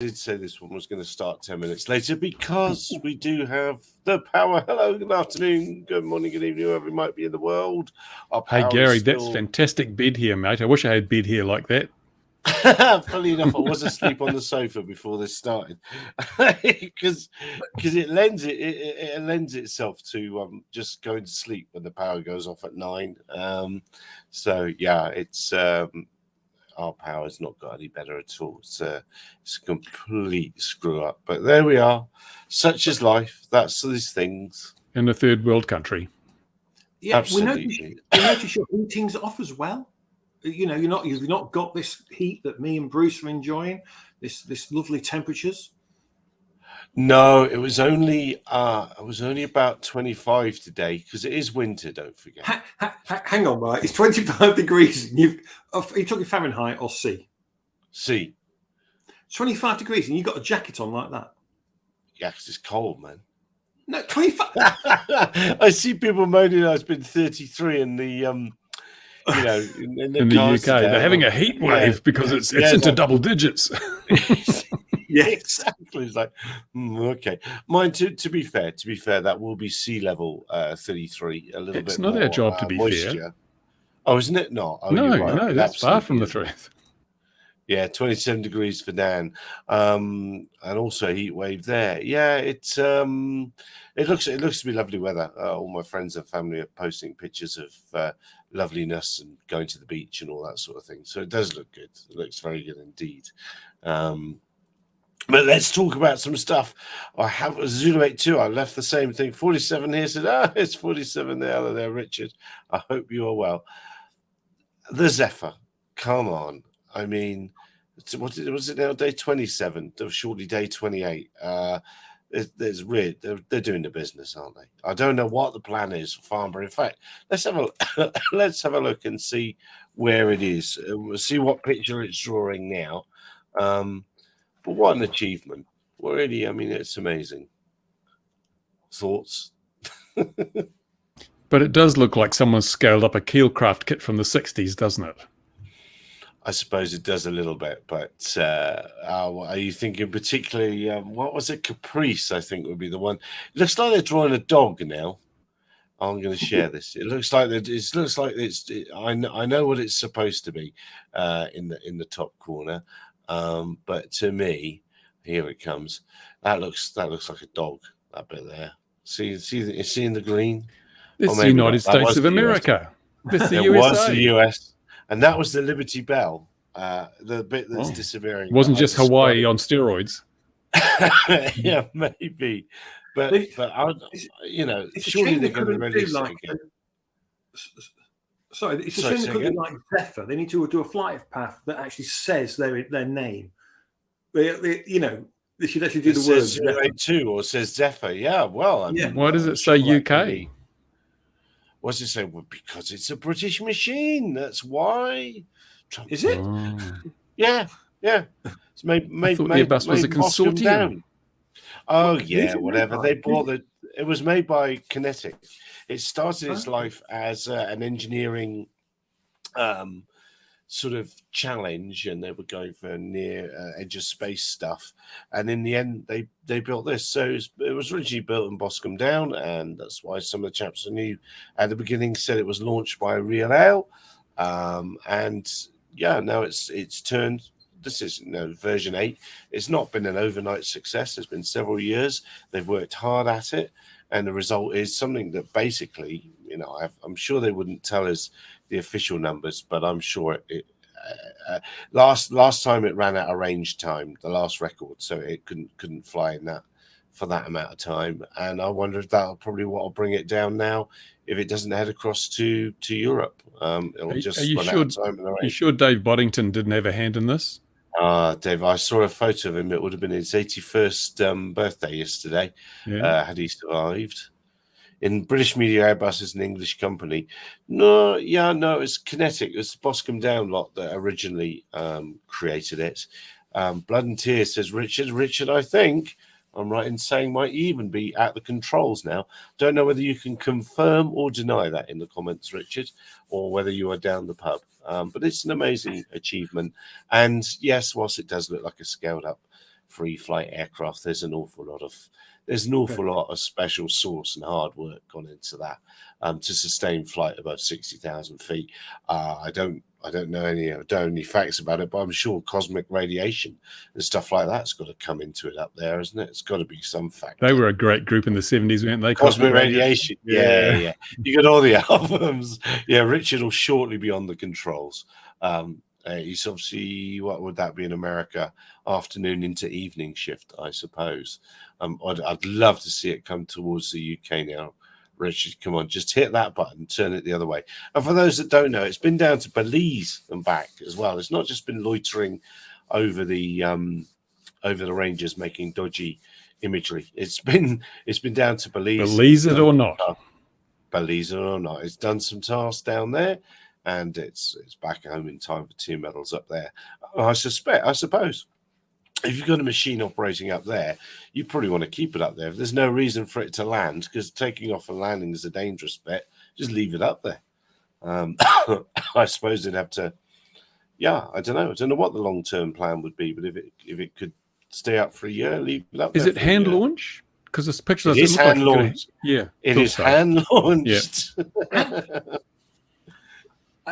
did say this one was going to start 10 minutes later because we do have the power. Hello, good afternoon, good morning, good evening, whoever might be in the world. Hey, Gary, that's fantastic bed here, mate. I wish I had bed here like that. Funny enough, I was asleep on the sofa before this started because it lends itself to just going to sleep when the power goes off at 9. So yeah, it's our power's not got any better at all. It's a complete screw up. But there we are. Such is life. That's these things. In a third world country. Yeah, absolutely. We notice your heating's off as well. You know, you've not got this heat that me and Bruce are enjoying. This lovely temperatures. No, it was only about 25 today because it is winter. Don't forget. Hang on, right? It's 25 degrees. Are you talking Fahrenheit or C? C. 25 degrees, and you got a jacket on like that. Yeah, because it's cold, man. No, 25. I see people moaning. It's been 33 in the in the UK. They're having a heat wave because it's into double digits. Yeah, exactly. It's like, okay. Mine, to be fair, that will be sea level 33. A little bit. It's not more, our job to be moisture. fair. Oh, isn't it not? Oh, no, right. No, that's far from the truth. Yeah, 27 degrees for Dan, and also a heat wave there. Yeah, it looks to be lovely weather. All my friends and family are posting pictures of loveliness and going to the beach and all that sort of thing. So it does look good. It looks very good indeed. But let's talk about some stuff. I have a Zulu 82. I left the same thing. 47 here said, it's 47 there. Hello there, Richard. I hope you are well. The Zephyr, come on. I mean, was it now? Day 27, shortly day 28. There's weird. They're doing the business, aren't they? I don't know what the plan is for Farnborough. In fact, let's have a look and see where it is. We'll see what picture it's drawing now. But what an achievement! Really, I mean, it's amazing. Thoughts? But it does look like someone's scaled up a Keelcraft kit from the 60s, doesn't it? I suppose it does a little bit, but are you thinking particularly, what was it? Caprice, I think, would be the one. It looks like they're drawing a dog now. I'm going to share this. It looks like I know what it's supposed to be in the top corner, but to me, here it comes. That looks like a dog. That bit there. See in the green. This is the United States of America. This is the USA. Was the US. And that was the Liberty Bell, the bit that's disappearing. It wasn't just Hawaii on steroids. Yeah, maybe. But surely they're going to release it again. Sorry, it's a shame they couldn't like Zephyr. They need to do a flight path that actually says their name. They should actually do the words. It says 02 or says Zephyr. Yeah, well, I mean, why does it say UK? What does it say? Well, because it's a British machine. That's why. Is it? Yeah. It's made Airbus was a consortium. Oh yeah, whatever. They bought it. It was made by Kinetic. It started its life as an engineering sort of challenge, and they were going for near edge of space stuff. And in the end, they built this. So it was originally built in Boscombe Down, and that's why some of the chaps who knew at the beginning said it was launched by Real Ale. And yeah, now it's turned. This is version 8. It's not been an overnight success. It's been several years. They've worked hard at it, and the result is something that basically, I'm sure they wouldn't tell us the official numbers, but I'm sure it last time it ran out of range time, the last record, so it couldn't fly in that for that amount of time. And I wonder if that'll probably what will bring it down now if it doesn't head across to Europe. It'll just run out of time. Are you sure Dave Boddington didn't have a hand in this? Dave, I saw a photo of him. It would have been his 81st birthday yesterday, had he survived. In British Media, Airbus is an English company. No, it's Kinetic. It's the Boscombe Down lot that originally created it. Blood and Tears says, Richard, I think I'm right in saying might even be at the controls now. Don't know whether you can confirm or deny that in the comments, Richard, or whether you are down the pub. But it's an amazing achievement. And yes, whilst it does look like a scaled up free flight aircraft. There's an awful lot of special sauce and hard work gone into that to sustain flight above 60,000 feet. I don't know any facts about it, but I'm sure cosmic radiation and stuff like that's got to come into it up there, isn't it? It's got to be some factor. They were a great group in the 70s, weren't they? Cosmic radiation. Yeah. You got all the albums. Yeah, Richard will shortly be on the controls. He's obviously, what would that be in America? Afternoon into evening shift, I suppose. I'd love to see it come towards the UK now. Richard, come on, just hit that button, turn it the other way. And for those that don't know, it's been down to Belize and back as well. It's not just been loitering over the ranges making dodgy imagery. It's been down to Belize. Belize it or not. Belize it or not. It's done some tasks down there, and it's back home in time for 2 medals up there. I suppose. If you've got a machine operating up there, you probably want to keep it up there. If there's no reason for it to land, because taking off and landing is a dangerous bit, just leave it up there. I suppose they'd have to. Yeah, I don't know. I don't know what the long-term plan would be, but if it could stay up for a year, leave it up. Is it hand launch? Because this picture doesn't look hand like launched. Yeah, it is hand launched.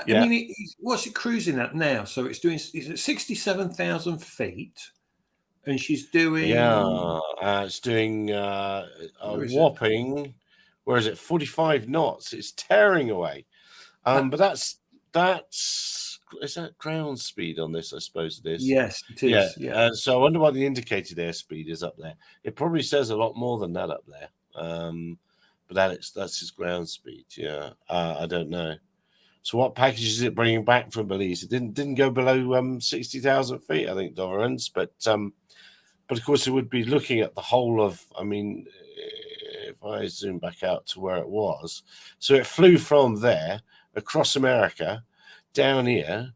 Yeah. I mean, what's it cruising at now? So it's at 67,000 feet. And she's doing... it's doing a whopping... Where is it? 45 knots. It's tearing away. But that's... Is that ground speed on this? I suppose it is. Yes, it is. Yeah. So I wonder what the indicated airspeed is up there. It probably says a lot more than that up there. But that's his ground speed. Yeah. I don't know. So what package is it bringing back from Belize? It didn't go below 60,000 feet, I think, Doverance. But of course, it would be looking at the whole of, I mean, if I zoom back out to where it was. So it flew from there across America, down here.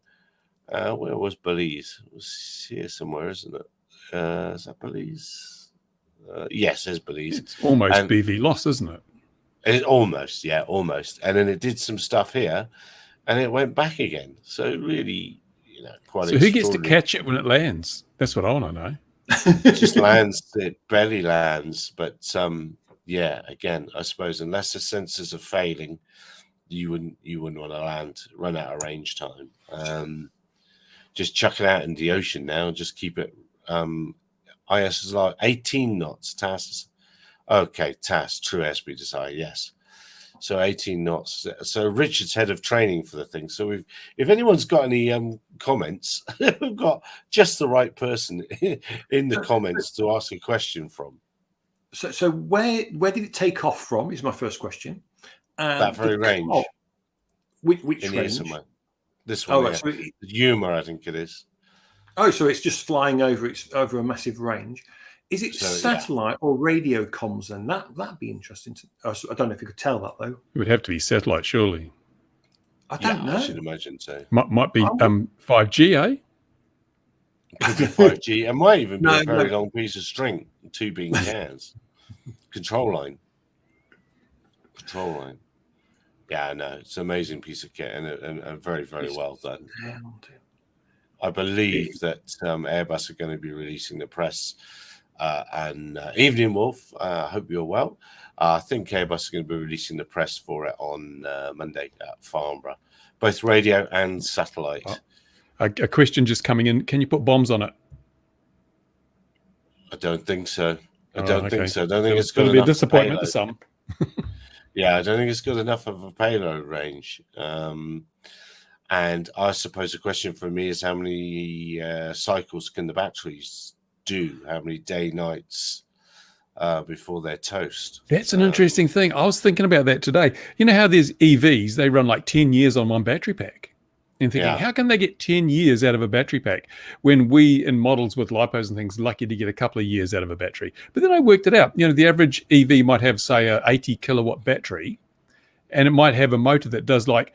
Where was Belize? It was here somewhere, isn't it? Is that Belize? Yes, there's Belize. It's almost BVLOS, isn't it? It almost, yeah, almost. And then it did some stuff here, and it went back again. So really, quite. So who gets to catch it when it lands? That's what I want to know. It just lands, it barely lands. But yeah, again, I suppose unless the sensors are failing, you wouldn't want to run out of range time. Just chuck it out in the ocean now and just keep it. IS is like 18 knots. TAS. Okay, TAS, true airspeed is high, yes. So 18 knots. So Richard's head of training for the thing. So if anyone's got any comments, we've got just the right person in the comments to ask a question from. So where did it take off from is my first question. That very range. Which in range? Somewhere. This one, right, so Humor, I think it is. Oh, so it's just flying over a massive range. Is it satellite or radio comms then? That'd be interesting. I don't know if you could tell that, though. It would have to be satellite, surely. I don't know. I should imagine so. Might be 5G, eh? Could be 5G. It might even be a very long piece of string, 2 being cans. Control line. Yeah, no, it's an amazing piece of kit and very, very well done. I believe that Airbus are going to be releasing the press. And Evening Wolf, I hope you're well. I think Airbus are going to be releasing the press for it on Monday at Farnborough, both radio and satellite. A question just coming in. Can you put bombs on it? I don't think so. I don't think so. I don't think it's going got to be enough a disappointment payload. to some. Yeah, I don't think it's got enough of a payload range. And I suppose the question for me is how many cycles can the batteries do? How many nights before they're toast? That's an interesting thing. I was thinking about that today. You know how there's EVs, they run like 10 years on one battery pack. And thinking, how can they get 10 years out of a battery pack when we in models with lipos and things lucky to get a couple of years out of a battery? But then I worked it out. The average EV might have, say, a 80 kilowatt battery, and it might have a motor that does like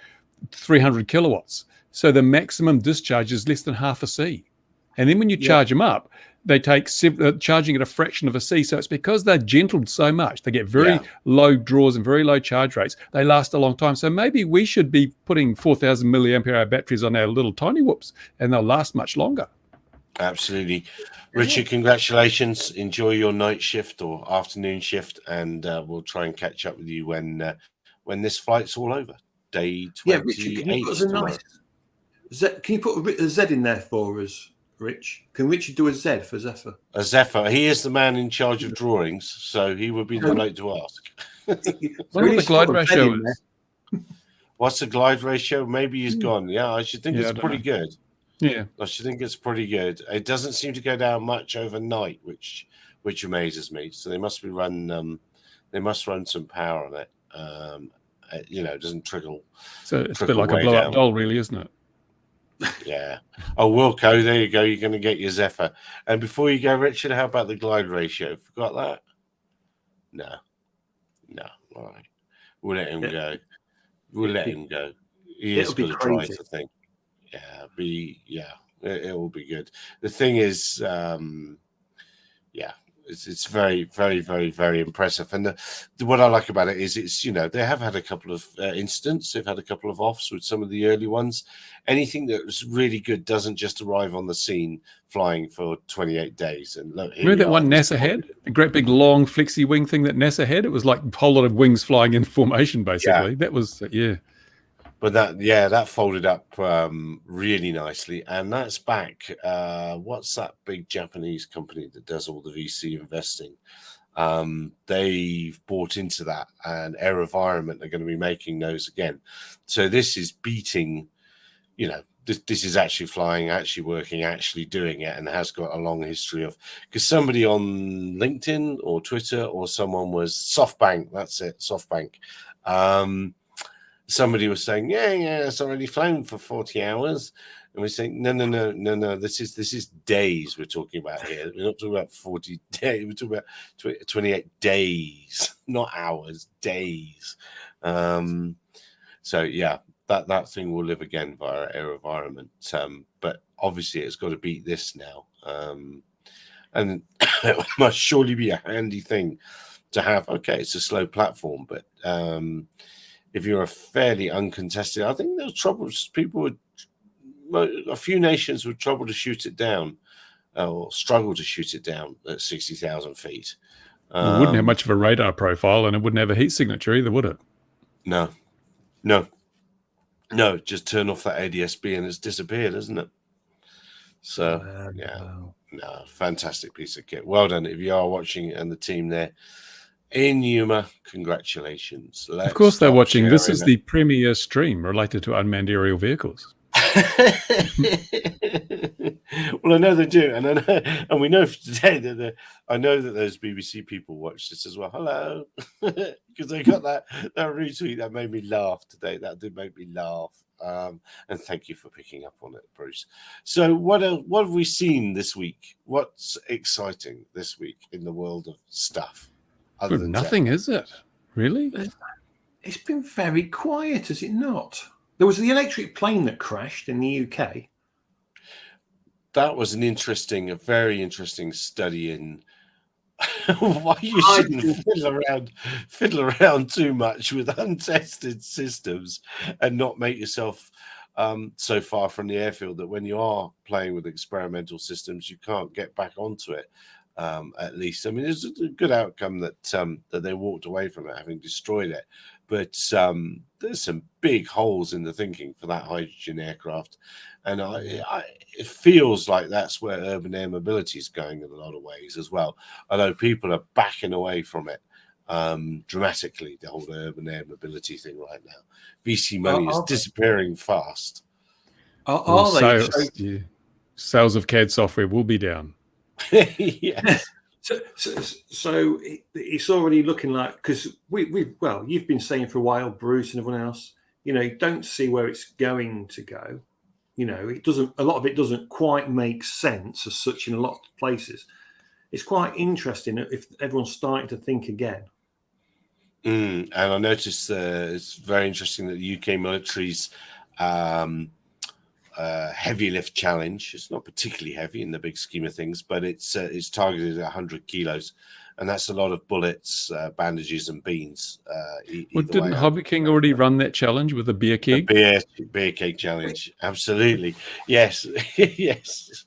300 kilowatts. So the maximum discharge is less than half a C. And then when you charge them up, they take charging at a fraction of a C. So it's because they're gentled so much. They get very low draws and very low charge rates. They last a long time. So maybe we should be putting 4,000 milliampere hour batteries on our little tiny whoops, and they'll last much longer. Absolutely. Richard, congratulations. Enjoy your night shift or afternoon shift, and we'll try and catch up with you when this flight's all over. Day 28. Yeah, Richard, can you put us a nice Z? Can you put a Z in there for us, Rich? Can Richard do a Z for Zephyr? A Zephyr. He is the man in charge of drawings, so he would be the bloke to ask. What the glide ratio is? What's the glide ratio? Maybe he's gone. Yeah, I should think it's pretty good. Yeah, I should think it's pretty good. It doesn't seem to go down much overnight, which amazes me. So they must run some power on it. It doesn't trickle. So it's a bit like a blow-up doll, really, isn't it? Yeah. Oh, Wilco, there you go. You're going to get your Zephyr. And before you go, Richard, how about the glide ratio? Forgot that? No. All right. We'll let him go. We'll let him go. He is going to try, I think. It will be good. The thing is, it's very, very, very, very impressive. And what I like about it is they have had a couple of incidents. They've had a couple of offs with some of the early ones. Anything that was really good doesn't just arrive on the scene flying for 28 days. And look, remember that one NASA had? A great big long flexi wing thing that NASA had? It was like a whole lot of wings flying in formation, basically. Yeah. That was, But that folded up really nicely, and that's back. What's that big Japanese company that does all the VC investing? They've bought into that, and AeroVironment are going to be making those again. So this is beating, this is actually flying, actually working, actually doing it, and has got a long history of. Because somebody on LinkedIn or Twitter or someone was SoftBank. That's it, SoftBank. Somebody was saying, it's already flown for 40 hours. And we're saying, no. This is days we're talking about here. We're not talking about 40 days. We're talking about 28 days, not hours, days. That thing will live again via AeroVironment. But obviously it's got to beat this now. And it must surely be a handy thing to have. Okay, it's a slow platform, but if you're a fairly uncontested, I think there's troubles. A few nations would trouble to shoot it down, or struggle to shoot it down at 60,000 feet. It wouldn't have much of a radar profile, and it wouldn't have a heat signature either, would it? No. Just turn off that ADS-B and it's disappeared, isn't it? So fantastic piece of kit. Well done if you are watching, and the team there. In Yuma, congratulations. Of course they're watching. This is the premier stream related to unmanned aerial vehicles. Well, I know they do, and we know today that I know that those BBC people watch this as well. Hello, because they got that retweet that made me laugh today. That did make me laugh, and thank you for picking up on it, Bruce. So, what have we seen this week? What's exciting this week in the world of stuff? Other than nothing, is it? Really? It's been very quiet, is it not? There was the electric plane that crashed in the UK. That was a very interesting study in why you shouldn't fiddle around too much with untested systems and not make yourself so far from the airfield that when you are playing with experimental systems, you can't get back onto it. At least, I mean, it's a good outcome that they walked away from it, having destroyed it. But there's some big holes in the thinking for that hydrogen aircraft, and it feels like that's where urban air mobility is going in a lot of ways as well. Although people are backing away from it dramatically, the whole urban air mobility thing right now. VC money is disappearing fast. Sales of CAD software will be down. Yes. So it's already looking like, because you've been saying for a while, Bruce and everyone else, don't see where it's going to go. A lot of it doesn't quite make sense as such in a lot of places. It's quite interesting if everyone's starting to think again. And I noticed it's very interesting that the UK military's heavy lift challenge. It's not particularly heavy in the big scheme of things, but it's targeted at 100 kilos, and that's a lot of bullets, bandages, and beans. Didn't Hobby King already run that challenge with a beer keg? The beer keg challenge, absolutely. Yes, yes.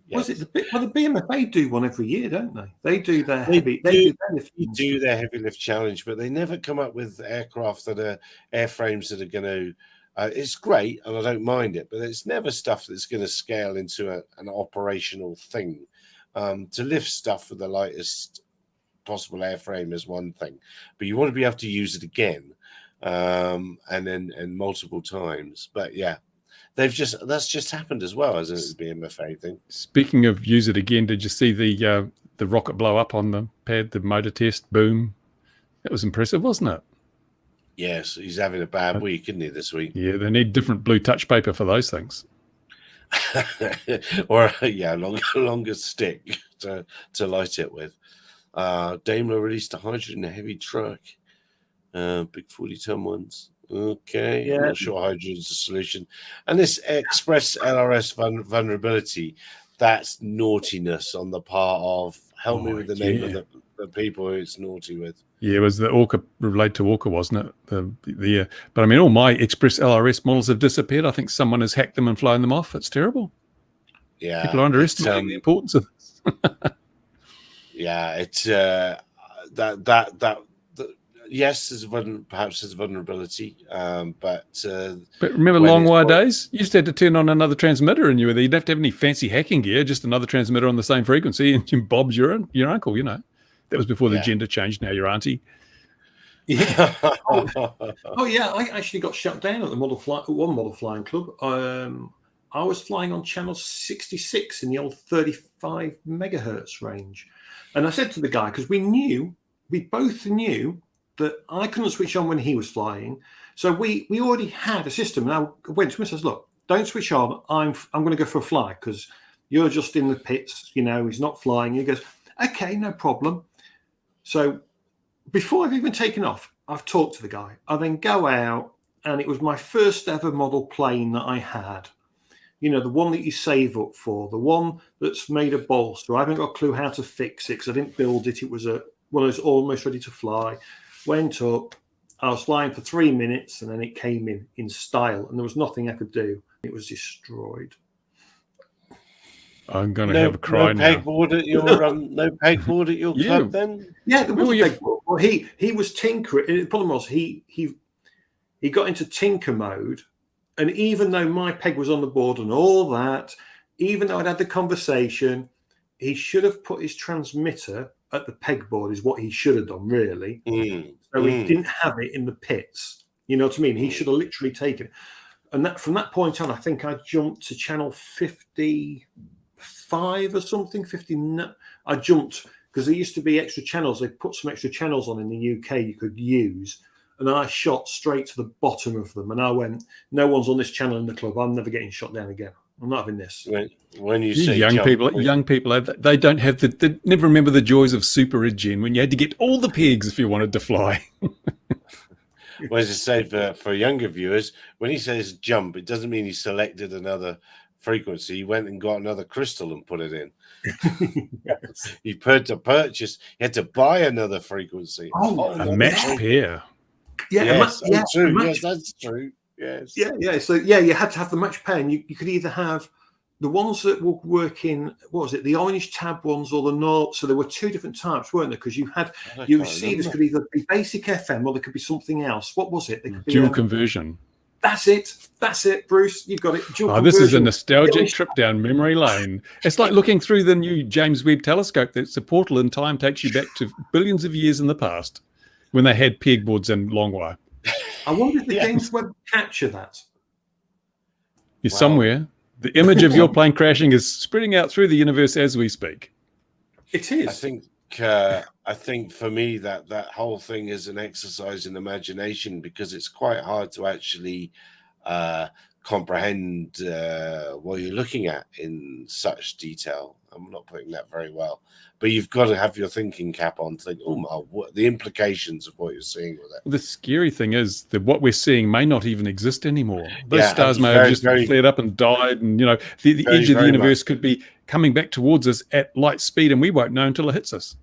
Was it the BMFA do one every year, don't they? They do their They heavy. They do- do their lift. They do their heavy lift challenge, but they never come up with aircraft that are airframes that are going to. It's great, and I don't mind it, but it's never stuff that's going to scale into an operational thing. To lift stuff with the lightest possible airframe is one thing, but you want to be able to use it again, and multiple times. But yeah. That's just happened as well as a BMFA thing. Speaking of use it again, did you see the rocket blow up on the pad, the motor test? Boom! That was impressive, wasn't it? Yes, he's having a bad week, isn't he, this week? Yeah, they need different blue touch paper for those things. Or longer stick to light it with. Daimler released a hydrogen heavy truck, big 40-ton ones. Okay, yeah. I'm not sure hydrogen's a solution. And this Express LRS vulnerability, that's naughtiness on the part of, help me with the name of the people who it's naughty with. Yeah, it was the Orca, related to Orca, wasn't it? But I mean, all my Express LRS models have disappeared. I think someone has hacked them and flown them off. It's terrible. Yeah. People are underestimating the importance of this. Yeah, it's yes, perhaps there's a vulnerability, but remember long wire days? You just had to turn on another transmitter, and you didn't have to have any fancy hacking gear. Just another transmitter on the same frequency, and Bob's your uncle. You know, that was before the gender changed. Now your auntie. Yeah. Oh yeah, I actually got shut down at the model flying club. I was flying on channel 66 in the old 35 megahertz range, and I said to the guy, because we both knew that I couldn't switch on when he was flying. So we already had a system. And I went to him and says, look, don't switch on. I'm going to go for a fly because you're just in the pits. You know, he's not flying. He goes, okay, no problem. So before I've even taken off, I've talked to the guy. I then go out, and it was my first ever model plane that I had. You know, the one that you save up for, the one that's made a bolster. I haven't got a clue how to fix it because I didn't build it. It was one of those almost ready to fly. Went up, I was flying for 3 minutes, and then it came in style, and there was nothing I could do. It was destroyed. I'm going to have a cry now. Pegboard at your no pegboard at your club then? Yeah, there was a pegboard. Well, he was tinkering. The problem was he got into tinker mode, and even though my peg was on the board and all that, even though I'd had the conversation, he should have put his transmitter at the pegboard is what he should have done, really. So he didn't have it in the pits. You know what I mean? He should have literally taken it. And that from that point on, I think I jumped to channel 55 or something. 50. I jumped because there used to be extra channels. They put some extra channels on in the UK you could use. And I shot straight to the bottom of them. And I went, no one's on this channel in the club. I'm never getting shot down again. I'm not having this. When you say young people, they don't have they never remember the joys of super regen when you had to get all the pegs if you wanted to fly. Well, as I say for younger viewers, when he says jump, it doesn't mean he selected another frequency. He went and got another crystal and put it in. Yes. He had to purchase. He had to buy another frequency. A matched pair. Yeah, yes, true. Yes, that's true. Yes. Yeah. So you had to have the match pair, and you could either have the ones that were working. What was it? The orange tab ones or the North. So there were two different types, weren't there? Because you receivers could either be basic FM or there could be something else. What was it? They could be dual conversion. That's it, Bruce. You've got it. Dual conversion. This is a nostalgic trip down memory lane. It's like looking through the new James Webb telescope. That's a portal in time, takes you back to billions of years in the past when they had pegboards and long wire. I wonder if the James Webb capture that. Somewhere. The image of your plane crashing is spreading out through the universe as we speak. It is. I think for me that whole thing is an exercise in imagination because it's quite hard to actually comprehend what you're looking at in such detail. I'm not putting that very well, but you've got to have your thinking cap on to think, what the implications of what you're seeing with it. Well, the scary thing is that what we're seeing may not even exist anymore. Those stars may have just flared up and died, and the edge of the universe could be coming back towards us at light speed, and we won't know until it hits us.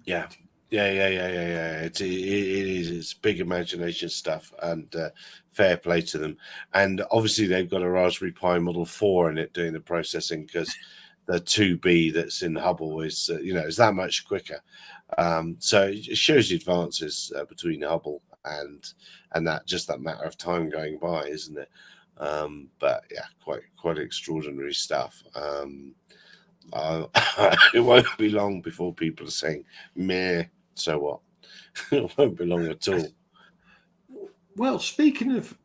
Yeah. It is. It's big imagination stuff, and fair play to them. And obviously, they've got a Raspberry Pi Model 4 in it doing the processing because the 2B that's in Hubble is is that much quicker. So it shows the advances between Hubble and that matter of time going by, isn't it? But yeah, quite extraordinary stuff. It won't be long before people are saying, meh, so what? It won't be long at all. Well, speaking of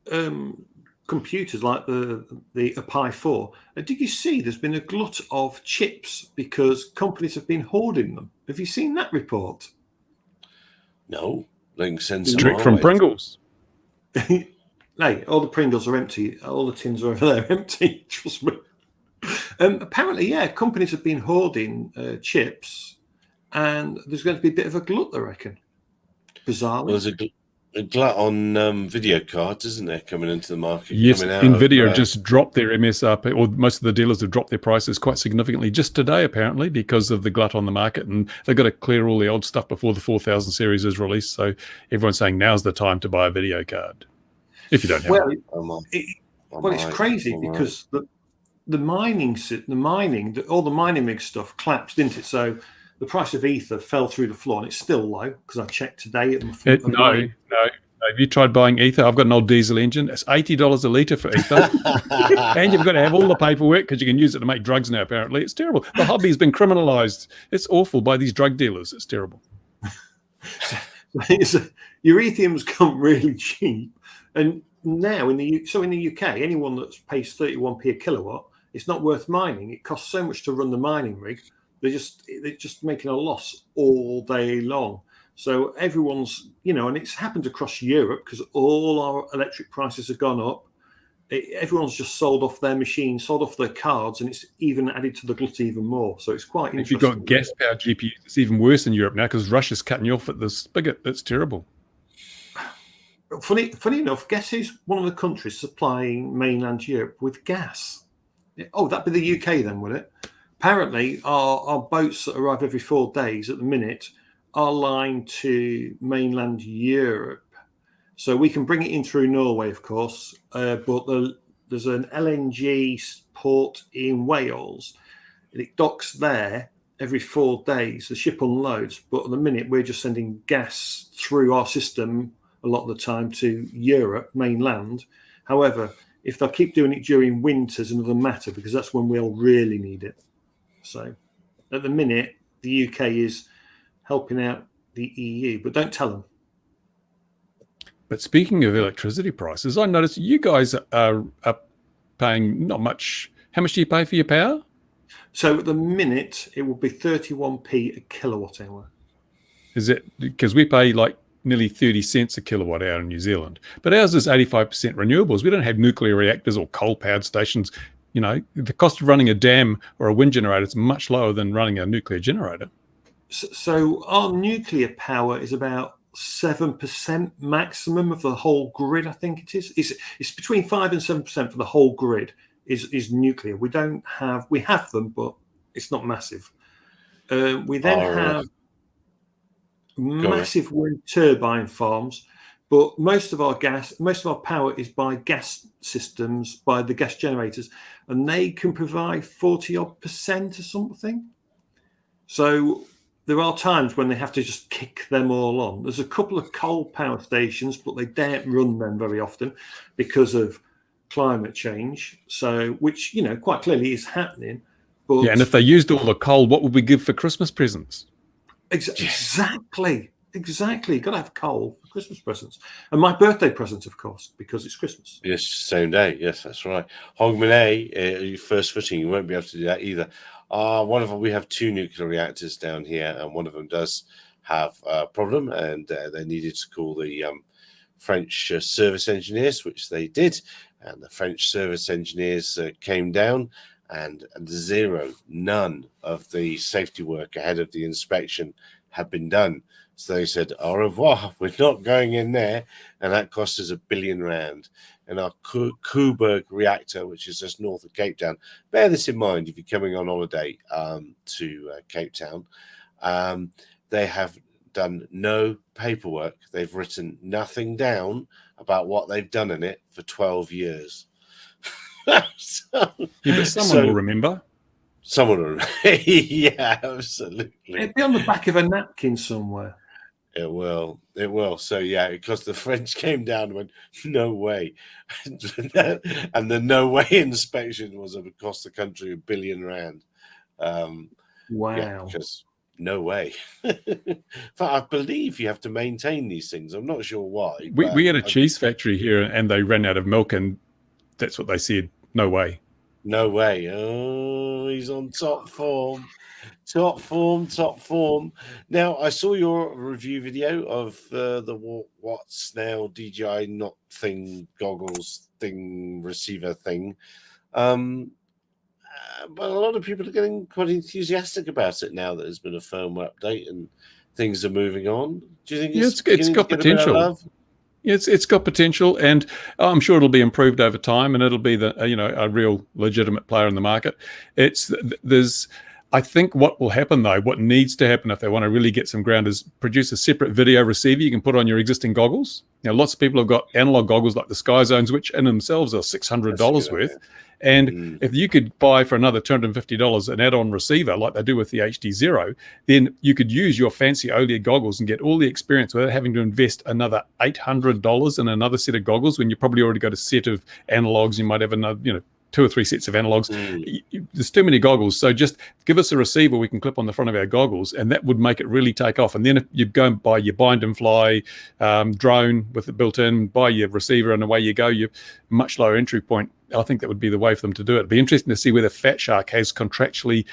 computers like the Pi 4, did you see there's been a glut of chips because companies have been hoarding them? Have you seen that report? No, Link sends Straight from Pringles. Hey, all the Pringles are empty. All the tins are over there empty. Trust me. Apparently, yeah, companies have been hoarding chips, and there's going to be a bit of a glut, I reckon. Bizarrely. Well, there's a glut on video cards, isn't there, coming into the market? Yes, coming out NVIDIA just dropped their MSRP, or most of the dealers have dropped their prices quite significantly just today, apparently, because of the glut on the market. And they've got to clear all the old stuff before the 4000 series is released. So everyone's saying now's the time to buy a video card, if you don't have well, it. It's crazy because the mining, all the mining rig stuff collapsed, didn't it? So the price of Ether fell through the floor, and it's still low because I checked today. No. Have you tried buying Ether? I've got an old diesel engine. It's $80 a litre for Ether. And you've got to have all the paperwork because you can use it to make drugs now, apparently. It's terrible. The hobby has been criminalised. It's awful by these drug dealers. It's terrible. Urethrium's come really cheap. And now in the UK, anyone that pays 31p a kilowatt, it's not worth mining. It costs so much to run the mining rig. They're just making a loss all day long. So everyone's, and it's happened across Europe because all our electric prices have gone up. Everyone's just sold off their machines, sold off their cards, and it's even added to the glut even more. So it's quite interesting. If you've got gas-powered GPUs, it's even worse in Europe now because Russia's cutting you off at the spigot. That's terrible. Funny enough, guess who's one of the countries supplying mainland Europe with gas? Oh, that'd be the UK then, would it? Apparently, our boats that arrive every 4 days at the minute are lined to mainland Europe. So we can bring it in through Norway, of course, but there's an LNG port in Wales. It docks there every 4 days. The ship unloads, but at the minute we're just sending gas through our system a lot of the time to Europe, mainland. However, if they'll keep doing it during winter is another matter because that's when we'll really need it. So at the minute, the UK is helping out the EU, but don't tell them. But speaking of electricity prices, I noticed you guys are paying not much. How much do you pay for your power? So at the minute, it will be 31p a kilowatt hour. Is it because we pay like nearly 30 cents a kilowatt hour in New Zealand, but ours is 85% renewables. We don't have nuclear reactors or coal-powered stations. The cost of running a dam or a wind generator is much lower than running a nuclear generator. So our nuclear power is about 7% maximum of the whole grid. I think it is. It's between 5 and 7% for the whole grid is nuclear. We have them, but it's not massive. We then have massive wind turbine farms, but most of our power is by gas systems, by the gas generators, and they can provide 40% or something. So there are times when they have to just kick them all on. There's a couple of coal power stations, but they don't run them very often because of climate change. So, which, quite clearly is happening. But yeah, and if they used all the coal, what would we give for Christmas presents? Exactly. Got to have coal for Christmas presents. And my birthday present, of course, because it's Christmas. Yes, same day. Yes, that's right. Hogman A, your first footing, you won't be able to do that either. One of them, we have 2 nuclear reactors down here, and one of them does have a problem, and they needed to call the French service engineers, which they did, and the French service engineers came down, and none of the safety work ahead of the inspection had been done. So they said, au revoir, we're not going in there. And that cost us R1 billion. And our Coburg reactor, which is just north of Cape Town, bear this in mind if you're coming on holiday to Cape Town, they have done no paperwork. They've written nothing down about what they've done in it for 12 years. But someone will remember. Someone will. Yeah, absolutely. It'd be on the back of a napkin somewhere. It will. It will. So yeah, because the French came down and went, no way, and the no way inspection was across the country £1 billion. Wow. Yeah, because no way. But I believe you have to maintain these things. I'm not sure why. We had a cheese factory here, and they ran out of milk, and that's what they said. No way. No way. Oh, he's on top form. Top form. Now, I saw your review video of the what's now DJI not thing goggles thing receiver thing. But a lot of people are getting quite enthusiastic about it now that there's been a firmware update and things are moving on. Do you think it's got potential? It's got potential, and I'm sure it'll be improved over time, and it'll be a real legitimate player in the market. I think what will happen though, what needs to happen if they want to really get some ground, is produce a separate video receiver you can put on your existing goggles. Now, lots of people have got analog goggles like the Sky Zones, which in themselves are $600 worth. And if you could buy for another $250 an add-on receiver like they do with the HD0, then you could use your fancy OLED goggles and get all the experience without having to invest another $800 in another set of goggles when you probably already got a set of analogs. You might have another, 2 or 3 sets of analogs. There's too many goggles. So just give us a receiver we can clip on the front of our goggles, and that would make it really take off. And then if you go and buy your bind and fly drone with it built in, buy your receiver, and away you go, you're much lower entry point. I think that would be the way for them to do it. It'd be interesting to see whether Fat Shark has contractually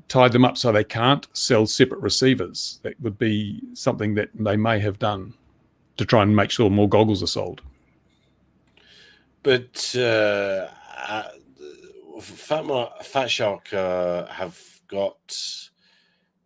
tied them up so they can't sell separate receivers. That would be something that they may have done to try and make sure more goggles are sold. But Fat Shark have got,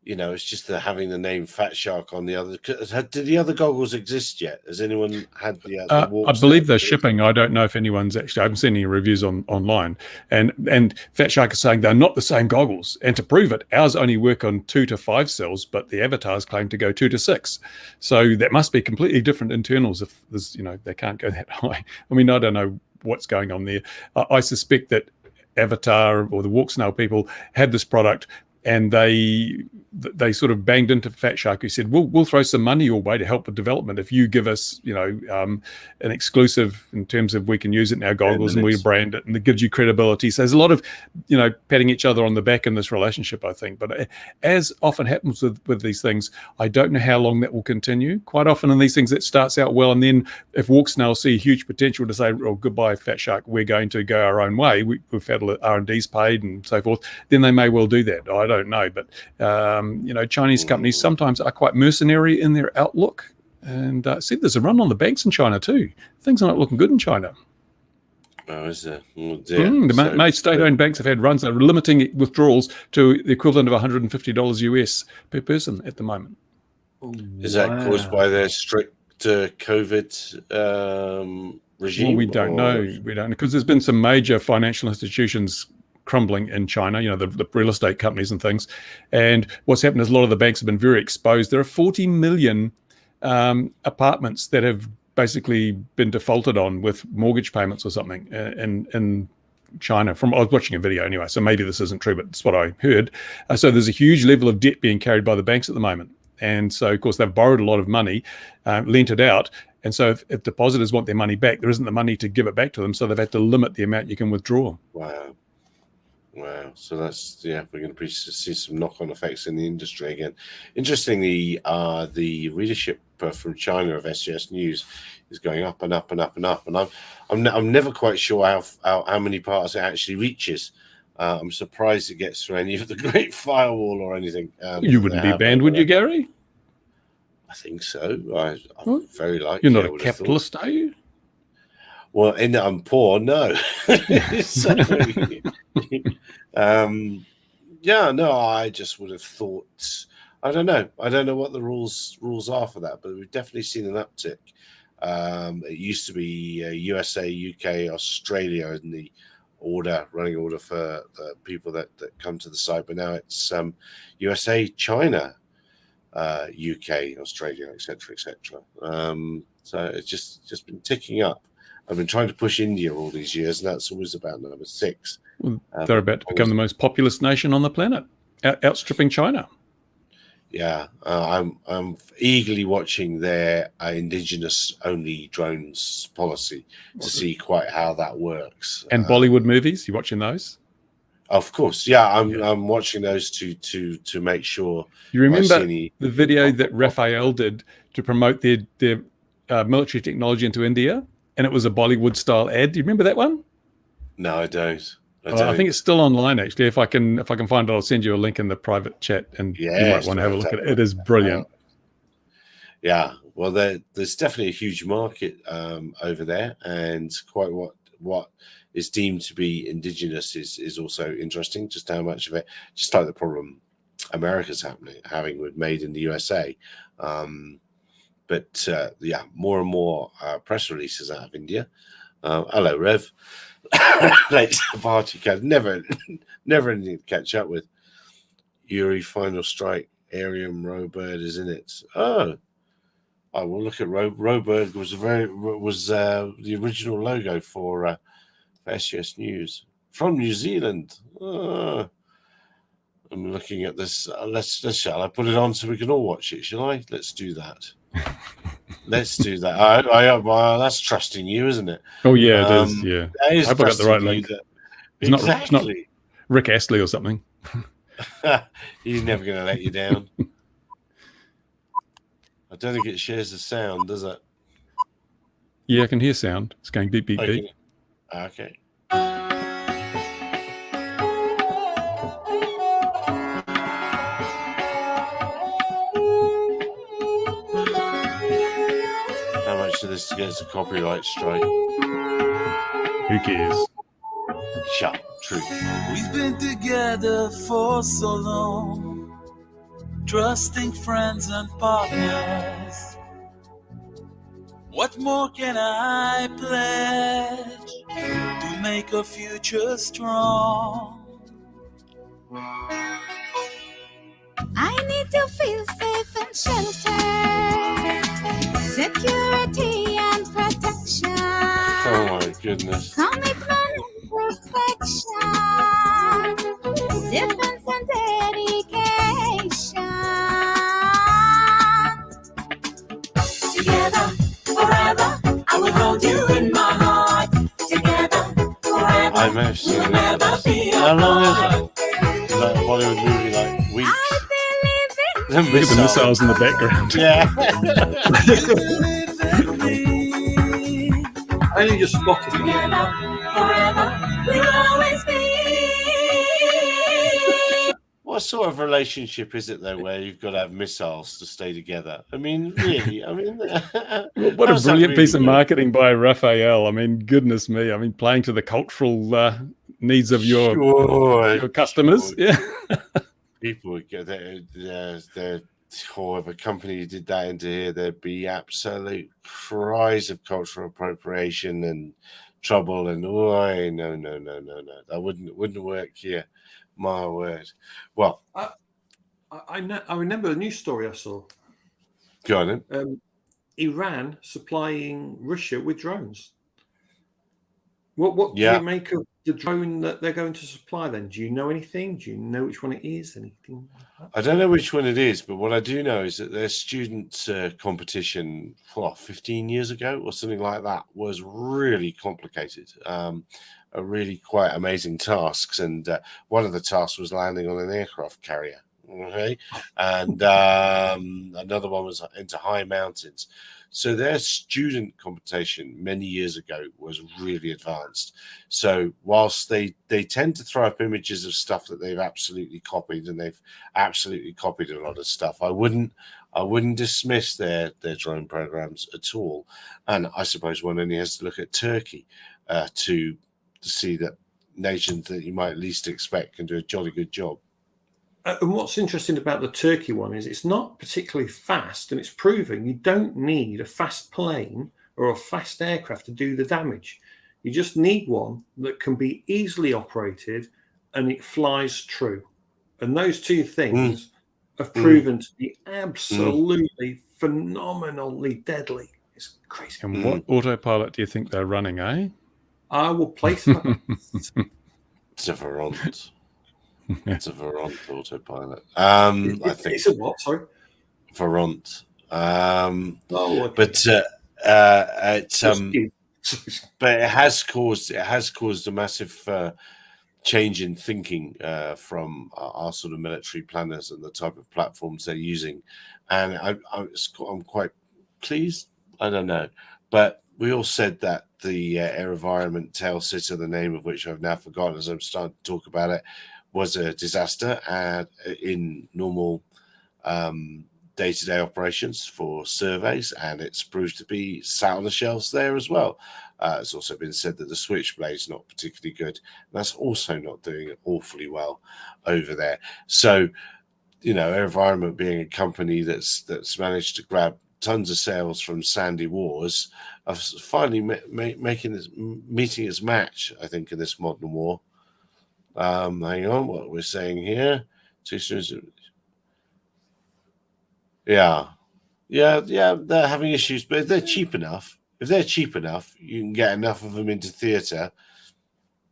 it's just having the name Fat Shark on the other. Do the other goggles exist yet? Has anyone had the I believe they're shipping. I don't know if anyone's actually. I haven't seen any reviews online. And Fat Shark is saying they're not the same goggles. And to prove it, ours only work on 2 to 5 cells, but the avatars claim to go 2 to 6. So that must be completely different internals. If there's, they can't go that high. I mean, I don't know what's going on there. I suspect that Avatar or the Walk Snail people had this product, and they sort of banged into Fat Shark, who said, we'll throw some money your way to help with development if you give us, an exclusive in terms of we can use it in our goggles and we brand it, and it gives you credibility. So there's a lot of, patting each other on the back in this relationship, I think. But as often happens with these things, I don't know how long that will continue. Quite often in these things, it starts out well, and then if Walk Snail see huge potential to say, oh, goodbye, Fat Shark, we're going to go our own way, we've had R&D's paid and so forth, then they may well do that. I don't know. But, Chinese companies sometimes are quite mercenary in their outlook. And see, there's a run on the banks in China too. Things are not looking good in China. Oh, is there? Oh, the state-owned banks have had runs that are limiting withdrawals to the equivalent of $150 US per person at the moment. Is that caused by their strict COVID regime? Well, we don't know. We don't, because there's been some major financial institutions crumbling in China, the real estate companies and things. And what's happened is a lot of the banks have been very exposed. There are 40 million apartments that have basically been defaulted on with mortgage payments or something in China. I was watching a video anyway, so maybe this isn't true, but it's what I heard. So there's a huge level of debt being carried by the banks at the moment. And so, of course, they've borrowed a lot of money, lent it out. And so if depositors want their money back, there isn't the money to give it back to them. So they've had to limit the amount you can withdraw. Wow. So that's, we're going to see some knock-on effects in the industry again. Interestingly, the readership from China of SGS News is going up and up and up and up. And I'm never quite sure how many parts it actually reaches. I'm surprised it gets through any of the Great Firewall or anything. You wouldn't be banned, would you, Gary? I think so. I'm very likely. You're not a capitalist, are you? Well, in that I'm poor, no. I just would have thought. I don't know what the rules are for that, but we've definitely seen an uptick. It used to be USA, UK, Australia in the running order for the people that come to the site, but now it's USA, China, UK, Australia, etc. So it's just been ticking up. I've been trying to push India all these years, and that's always about number 6. Well, they're about to become the most populous nation on the planet, outstripping China. Yeah, I'm eagerly watching their indigenous-only drones policy to see quite how that works. And Bollywood movies, you watching those? Of course, yeah. I'm watching those to make sure. You remember the video that Raphael did to promote their military technology into India, and it was a Bollywood-style ad. Do you remember that one? No, I don't. I think it's still online, actually. If I can find it, I'll send you a link in the private chat, and you might want to have a look at it. It is brilliant. Yeah, well, there's definitely a huge market over there, and quite what is deemed to be indigenous is also interesting. Just how much of it, just like the problem America's having with Made in the USA. But yeah, more and more press releases out of India. Hello, Rev. Late party card. Never anything to catch up with. Yuri Final Strike. Arium Robird is in it. Oh, I will look at Robird was the original logo for SUS News from New Zealand. I'm looking at this. Shall I put it on so we can all watch it? Shall I? Let's do that. Let's do that. That's trusting you, isn't it? Oh yeah, it is. Yeah, I hope I got the right link. It's not Rick Astley or something. He's never going to let you down. I don't think it shares the sound, does it? Yeah, I can hear sound. It's going beep, beep, beep. Okay. How much of this gets a copyright strike? Who cares? Shut up, true. We've been together for so long, trusting friends and partners. What more can I pledge to make a future strong? I need to feel safe and sheltered, security and protection. Oh my goodness. Commitment and perfection, defense and dedication. Together, forever, I will hold you in my heart. Together, forever, I managed to we'll never be How long apart. is it? Like a Bollywood movie, like weeks. I believe in The Look at the missiles in the background. Yeah. I only just spotted it. together, forever, we'll always be. What sort of relationship is it though, where you've got to have missiles to stay together? I mean, really? I mean, What a brilliant piece of marketing by Raphael. I mean, goodness me. I mean, playing to the cultural needs of your customers. Sure. Yeah. People would get their whoever company did that into here, there'd be absolute cries of cultural appropriation and trouble and no, that wouldn't work here. My word. Well, I remember a news story I saw. go on then. Iran supplying Russia with drones. What do Yeah. you make of the drone that they're going to supply then? Do you know anything? Do you know which one it is? Anything like that? I don't know which one it is, but what I do know is that their student competition 15 years ago or something like that was really complicated. A really quite amazing tasks, and one of the tasks was landing on an aircraft carrier. Okay, and another one was into high mountains. So their student competition many years ago was really advanced. So whilst they tend to throw up images of stuff that they've absolutely copied, and they've absolutely copied a lot of stuff, I wouldn't dismiss their drone programs at all. And I suppose one only has to look at Turkey to see that nations that you might least expect can do a jolly good job. And what's interesting about the Turkey one is it's not particularly fast, and it's proving you don't need a fast plane or a fast aircraft to do the damage. You just need one that can be easily operated and it flies true. And those two things have proven to be absolutely phenomenally deadly It's crazy. And what autopilot do you think they're running, eh? I will place that. Zephyr. It's a Veront autopilot. I think It's a what? Sorry. Veront. Okay. But it's but it has caused a massive change in thinking from our sort of military planners and the type of platforms they're using, and I'm quite pleased. I don't know, but we all said that the AeroVironment tail sitter, the name of which I've now forgotten as I'm starting to talk about it, was a disaster in normal day-to-day operations for surveys, and it's proved to be sat on the shelves there as well. It's also been said that the Switchblade's not particularly good. That's also not doing awfully well over there. So, you know, AeroVironment being a company that's managed to grab tons of sales from Sandy Wars, of finally meeting its match, I think, in this modern war. Hang on, what we're saying here. Yeah, they're having issues, but if they're cheap enough, you can get enough of them into theatre,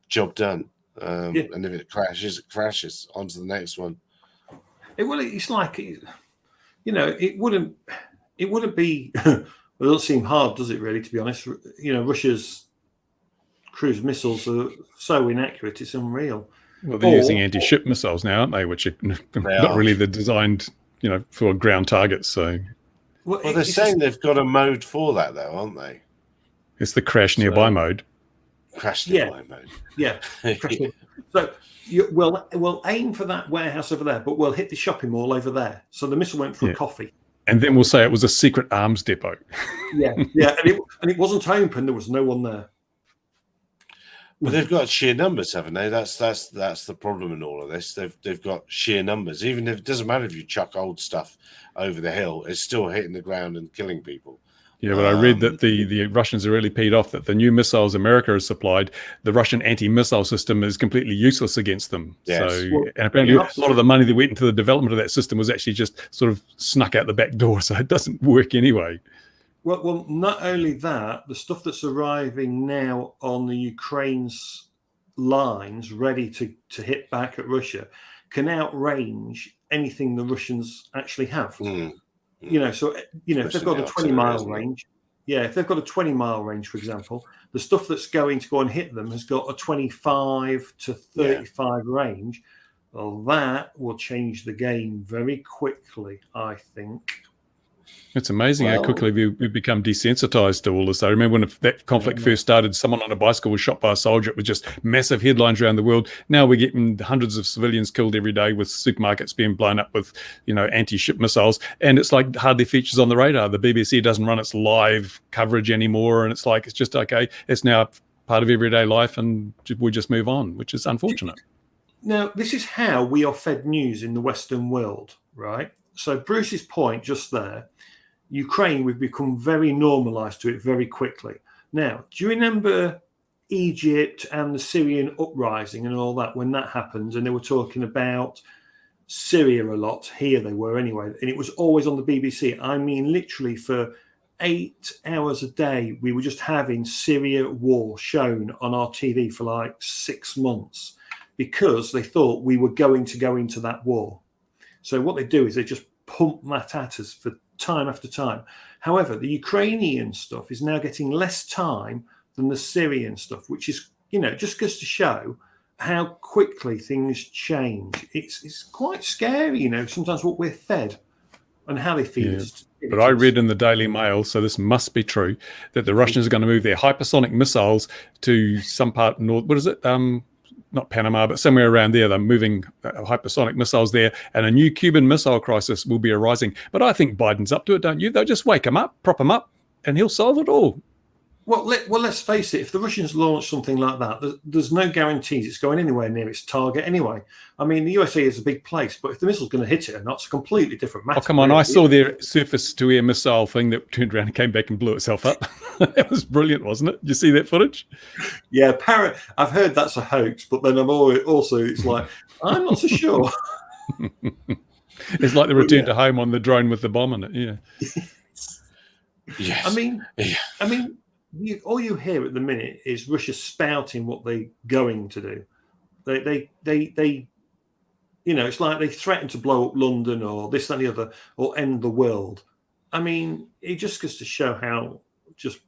job done. And if it crashes, on to the next one. It's like, you know, it wouldn't be, it doesn't seem hard, does it really, to be honest? You know, Russia's cruise missiles are so inaccurate, it's unreal. Well, they're using anti-ship missiles now, aren't they? Which are not really designed, you know, for ground targets. So, well they're saying they've got a mode for that, though, aren't they? It's the crash nearby mode. Crash nearby mode. Yeah. So we'll aim for that warehouse over there, but we'll hit the shopping mall over there. So the missile went for a coffee. And then we'll say it was a secret arms depot. Yeah, and it wasn't open. There was no one there. Well, they've got sheer numbers, haven't they? That's the problem in all of this. They've got sheer numbers. Even if it doesn't matter if you chuck old stuff over the hill, it's still hitting the ground and killing people. Yeah, but I read that the Russians are really peed off that the new missiles America has supplied, the Russian anti-missile system is completely useless against them. Yes. So, and apparently a lot of the money that went into the development of that system was actually just sort of snuck out the back door, so it doesn't work anyway. Well, not only that, the stuff that's arriving now on the Ukraine's lines, ready to hit back at Russia, can outrange anything the Russians actually have. You know, so, you know, if they've got a 20-mile range, if they've got a 20-mile range, for example, the stuff that's going to go and hit them has got a 25 to 35 range. Well, that will change the game very quickly, I think. It's amazing how quickly we've become desensitized to all this. I remember when that conflict first started, someone on a bicycle was shot by a soldier. It was just massive headlines around the world. Now we're getting hundreds of civilians killed every day with supermarkets being blown up with, you know, anti-ship missiles. And it's like hardly features on the radar. The BBC doesn't run its live coverage anymore. And it's like, it's just, okay, it's now part of everyday life and we just move on, which is unfortunate. Now, this is how we are fed news in the Western world, right? So Bruce's point just there, Ukraine, we've become very normalized to it very quickly. Now, do you remember Egypt and the Syrian uprising and all that when that happened? And they were talking about Syria a lot. Here they were anyway. And it was always on the BBC. I mean, literally for 8 hours a day, we were just having Syria war shown on our TV for like 6 months because they thought we were going to go into that war. So what they do is they just pump that at us for time after time. However, the Ukrainian stuff is now getting less time than the Syrian stuff, which is, you know, just goes to show how quickly things change. It's quite scary, you know, sometimes what we're fed and how they feed us. But I read in the Daily Mail, so this must be true, that the Russians are going to move their hypersonic missiles to some part north. What is it? Not Panama, but somewhere around there. They're moving hypersonic missiles there, and a new Cuban missile crisis will be arising. But I think Biden's up to it, don't you? They'll just wake him up, prop him up, and he'll solve it all. Well, let's face it. If the Russians launch something like that, there's no guarantees it's going anywhere near its target anyway. I mean, the USA is a big place, but if the missile's going to hit it or not, it's a completely different matter. Oh, come on. I saw their surface-to-air missile thing that turned around and came back and blew itself up. That was brilliant, wasn't it? Did you see that footage? Yeah, I've heard that's a hoax, but then I'm also, it's like, I'm not so sure. It's like the return to home on the drone with the bomb in it, yeah. Yes. I mean, Yeah. all you hear at the minute is Russia spouting what they're going to do. They it's like they threaten to blow up London or this, that, and the other, or end the world. I mean, it just goes to show how just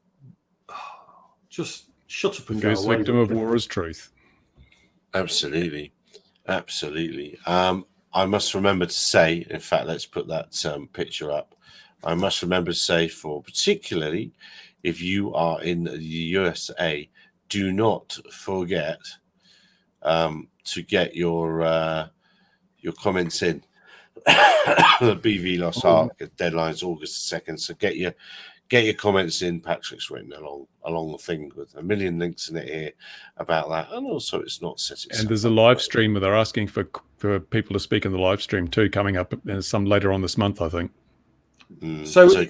shut up The and go first away. victim of war is truth. Absolutely. Absolutely. I must remember to say, in fact, let's put that picture up. I must remember to say, for particularly if you are in the USA, do not forget to get your comments in. The BVLOS ARC deadline's August 2nd, so get your comments in. Patrick's written along the thing with a million links in it here about that, and also it's not set itself. And there's a live stream where they're asking for people to speak in the live stream too, coming up some later on this month, I think. So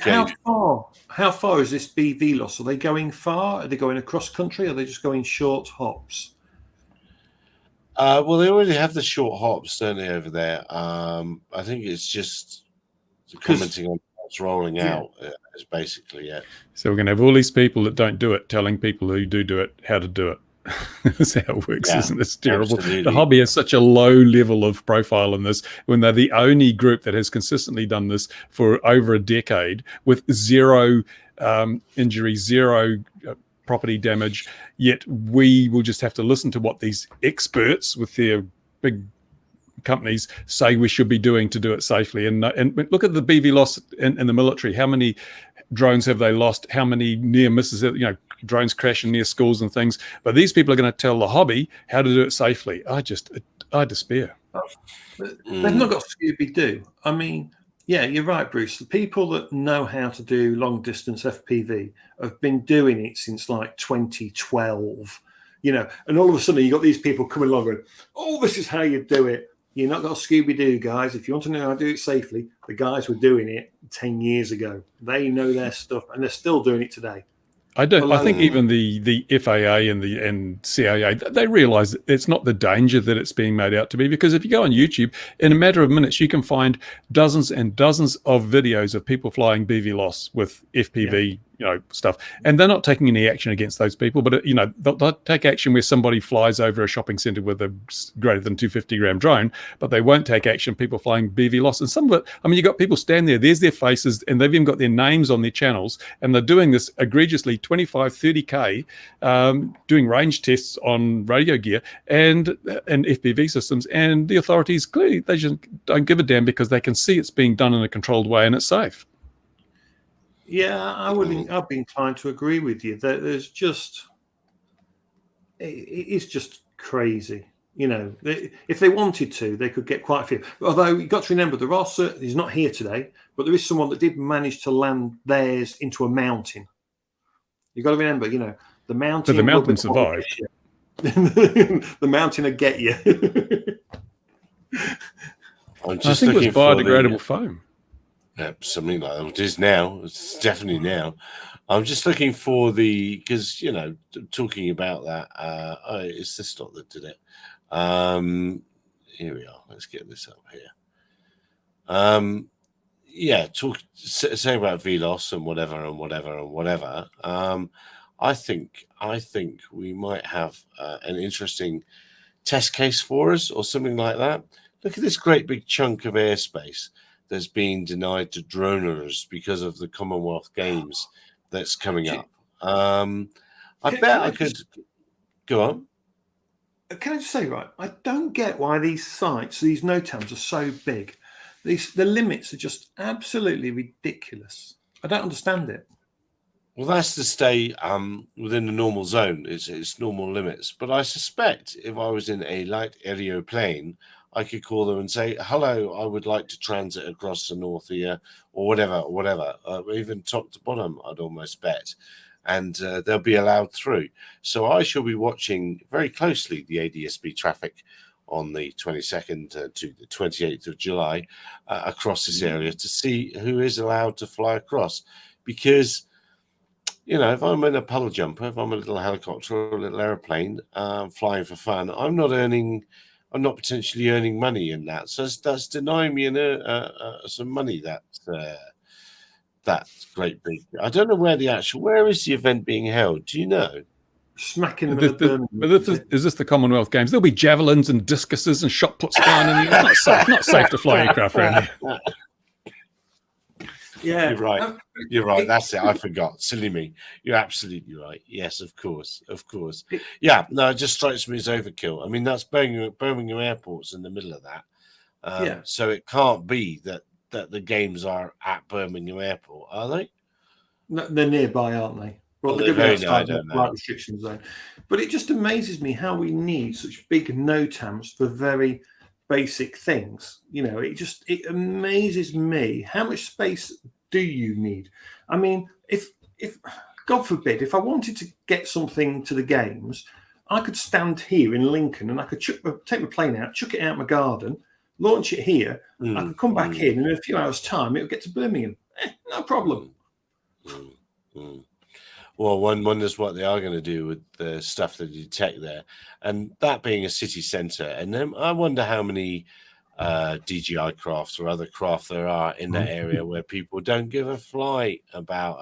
how far is this BVLOS? Are they going far? Are they going across country? Or are they just going short hops? Well, they already have the short hops, don't they, over there? I think it's just commenting on what's rolling out is basically it. So we're going to have all these people that don't do it telling people who do it how to do it. That's how it works, isn't it? It's terrible. Absolutely. The hobby has such a low level of profile in this when they're the only group that has consistently done this for over a decade with zero injury, zero property damage. Yet we will just have to listen to what these experts with their big companies say we should be doing to do it safely. And look at the BVLOS in the military. How many drones have they lost? How many near misses? Drones crashing near schools and things. But these people are going to tell the hobby how to do it safely. I despair. They've not got Scooby-Doo. I mean, yeah, you're right, Bruce. The people that know how to do long distance FPV have been doing it since like 2012. And all of a sudden you got these people coming along going, "Oh, this is how you do it." You're not got Scooby-Doo, guys. If you want to know how to do it safely, the guys were doing it 10 years ago. They know their stuff, and they're still doing it today. I think even the FAA and the CAA, they realise that it's not the danger that it's being made out to be, because if you go on YouTube, in a matter of minutes, you can find dozens and dozens of videos of people flying BVLOS with FPV stuff, and they're not taking any action against those people. But they'll take action where somebody flies over a shopping centre with a greater than 250-gram drone, but they won't take action people flying BVLOS. And some of it, I mean, you got people stand there's their faces, and they've even got their names on their channels, and they're doing this egregiously 25, 30K, doing range tests on radio gear and FPV systems, and the authorities clearly they just don't give a damn because they can see it's being done in a controlled way and it's safe. Yeah, I'd be inclined to agree with you. There's just, it's just crazy. If they wanted to, they could get quite a few. Although you've got to remember, there are certain, he's not here today, but there is someone that did manage to land theirs into a mountain. You've got to remember, the mountain. But the mountain survived. The mountain will get you. I think it was biodegradable foam. Something like that. It is now. It's definitely now. I'm just looking for because talking about that. It's this lot that did it. Here we are. Let's get this up here. Saying about VLOS and whatever. I think we might have an interesting test case for us or something like that. Look at this great big chunk of airspace that's being denied to droners because of the Commonwealth Games that's coming up. I bet I could go on. Can I just say, right, I don't get why these sites, these NOTAMs are so big. The limits are just absolutely ridiculous. I don't understand it. Well, that's to stay within the normal zone. It's normal limits. But I suspect if I was in a light aeroplane, I could call them and say, "Hello, I would like to transit across the north here," or whatever. Even top to bottom, I'd almost bet. And they'll be allowed through. So I shall be watching very closely the ADSB traffic on the 22nd to the 28th of July across this area to see who is allowed to fly across. Because, if I'm in a puddle jumper, if I'm a little helicopter or a little aeroplane flying for fun, I'm not potentially earning money in that. So that's denying me some money That's great big. I don't know where is the event being held? Do you know? Smacking them in the Birmingham. But is this the Commonwealth Games? There'll be javelins and discuses and shot puts flying in the air. Not safe to fly aircraft around here. Yeah, you're right. You're right. That's it. I forgot. Silly me. You're absolutely right. Yes, of course. Yeah. No, it just strikes me as overkill. I mean, that's Birmingham Airport's in the middle of that. So it can't be that the games are at Birmingham Airport, are they? No, they're nearby, aren't they? Well, they're going to be outside the flight restriction zone. But it just amazes me how we need such big NOTAMs for very basic things. You know, it amazes me how much space do you need? I mean, if God forbid, if I wanted to get something to the games, I could stand here in Lincoln and I could take my plane out, chuck it out my garden, launch it here. I could come back in a few hours' time. It would get to Birmingham. No problem. Well, one wonders what they are going to do with the stuff that you detect there, and that being a city centre. And then I wonder how many DJI crafts or other craft there are in that area where people don't give a fly about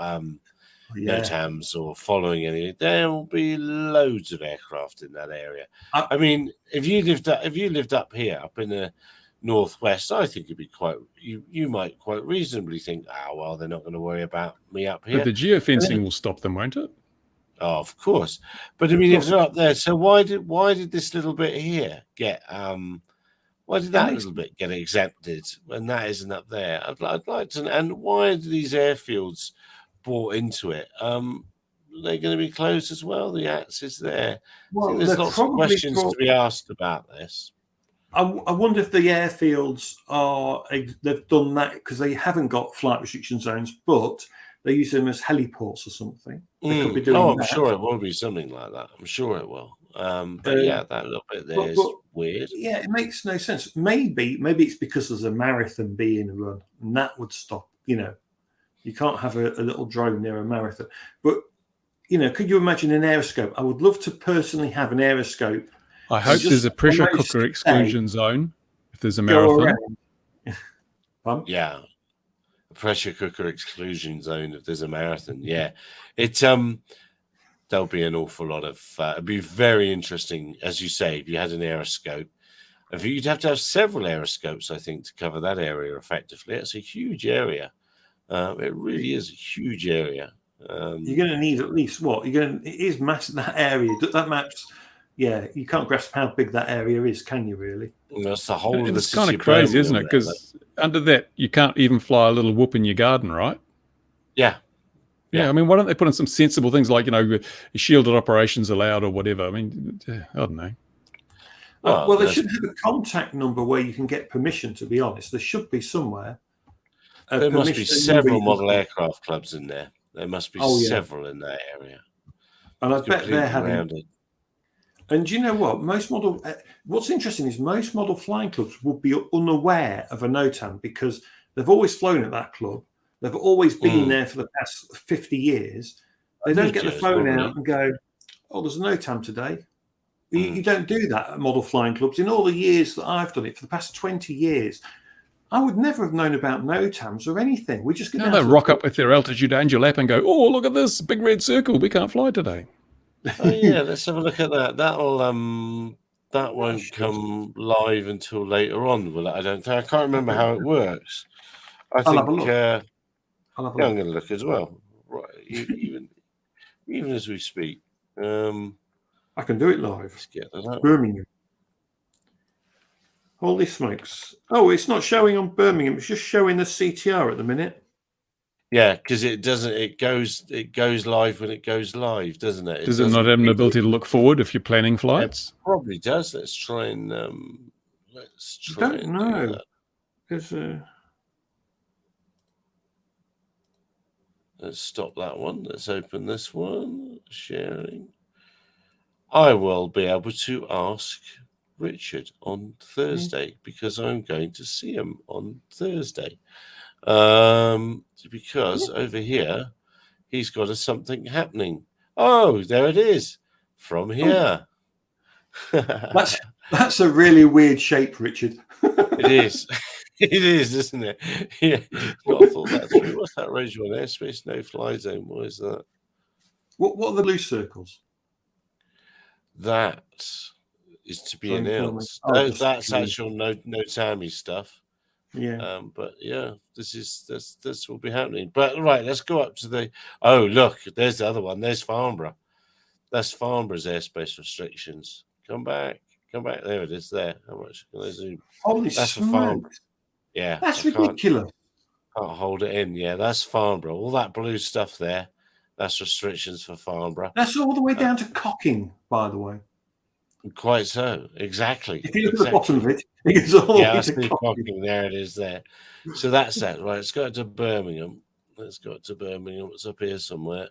NOTAMs or following anything. There will be loads of aircraft in that area. I mean, if you lived up here, up in the northwest, I think it'd be you might quite reasonably think, well, they're not going to worry about me up here. But the geofencing will stop them, won't it? Oh, of course. But I mean, if they're up there, so why did this little bit here get why did that little bit get exempted when that isn't up there? I'd like to. And why do these airfields bought into it? They're going to be closed as well. The ATS is there. Well, there's lots of questions to be asked about this. I wonder if the airfields they've done that because they haven't got flight restriction zones, but they use them as heliports or something. They could be doing I'm sure it will be something like that. I'm sure it will. But yeah, that little bit there is weird. Yeah, it makes no sense. Maybe it's because there's a marathon being run, and that would stop. You know, you can't have a little drone near a marathon. But you know, could you imagine an aeroscope? I would love to personally have an aeroscope. I hope there's a pressure cooker exclusion zone if there's a marathon. Yeah, a pressure cooker exclusion zone if there's a marathon. Yeah, there'll be an awful lot of. It'd be very interesting, as you say, if you had an aeroscope. You'd have to have several aeroscopes, I think, to cover that area effectively. It's a huge area. It really is a huge area. You're going to need at least what? It is massive, that area. That map's. Yeah, you can't grasp how big that area is, can you? Really? That's the whole of the city. It's kind of crazy, isn't it? Because under that, you can't even fly a little whoop in your garden, right? Yeah. I mean, why don't they put in some sensible things like, shielded operations allowed or whatever? I mean, I don't know. Well, they should have a contact number where you can get permission, to be honest. There should be somewhere. There must be several model aircraft clubs in there. There must be several in that area. And I bet they're having... And do you know what? What's interesting is most model flying clubs would be unaware of a NOTAM because they've always flown at that club. They've always been there for the past 50 years. They don't get the phone out and go, "Oh, there's a NOTAM today." You don't do that at model flying clubs. In all the years that I've done it, for the past 20 years, I would never have known about NOTAMs or anything. We just they rock up with their altitude angel app and go, "Oh, look at this big red circle. We can't fly today." Oh yeah, let's have a look at that. That won't come live until later on, will it? I don't think. I can't remember how it works. I think I'm going to look as well. Right, even as we speak. I can do it live. Let's get that. Birmingham. Holy smokes! Oh, it's not showing on Birmingham. It's just showing the CTR at the minute. Yeah, because it doesn't. It goes live when it goes live, doesn't it? Does it not have an ability to look forward if you're planning flights? It probably does. Let's try and I don't know. Let's stop that one. Let's open this one. Sharing. I will be able to ask Richard on Thursday because I'm going to see him on Thursday. Because over here he's got something happening. Oh, there it is from here. That's a really weird shape, Richard. It is. It is, isn't it? Yeah, got to thought that through. What's that regime on airspace? No fly zone. What is that? What are the blue circles? That is to be Drone filming. announced. Oh, That's just blue. actual no Tammy stuff. Yeah. But yeah, this will be happening. But right, let's go up to the. Oh, look, there's the other one. There's Farnborough. That's Farnborough's airspace restrictions. Come back. There it is. There. How much can I zoom? Holy That's for smokes. Farnborough. Yeah, That's I can't ridiculous. hold it in. Yeah, that's Farnborough. All that blue stuff there. That's restrictions for Farnborough. That's all the way down to Cocking, by the way. Quite so. Exactly. If you look at the bottom of it, it goes all the Yeah, way I to see Cocking. Cocking. There it is there. So that's that. Right, let's go to Birmingham. It's up here somewhere.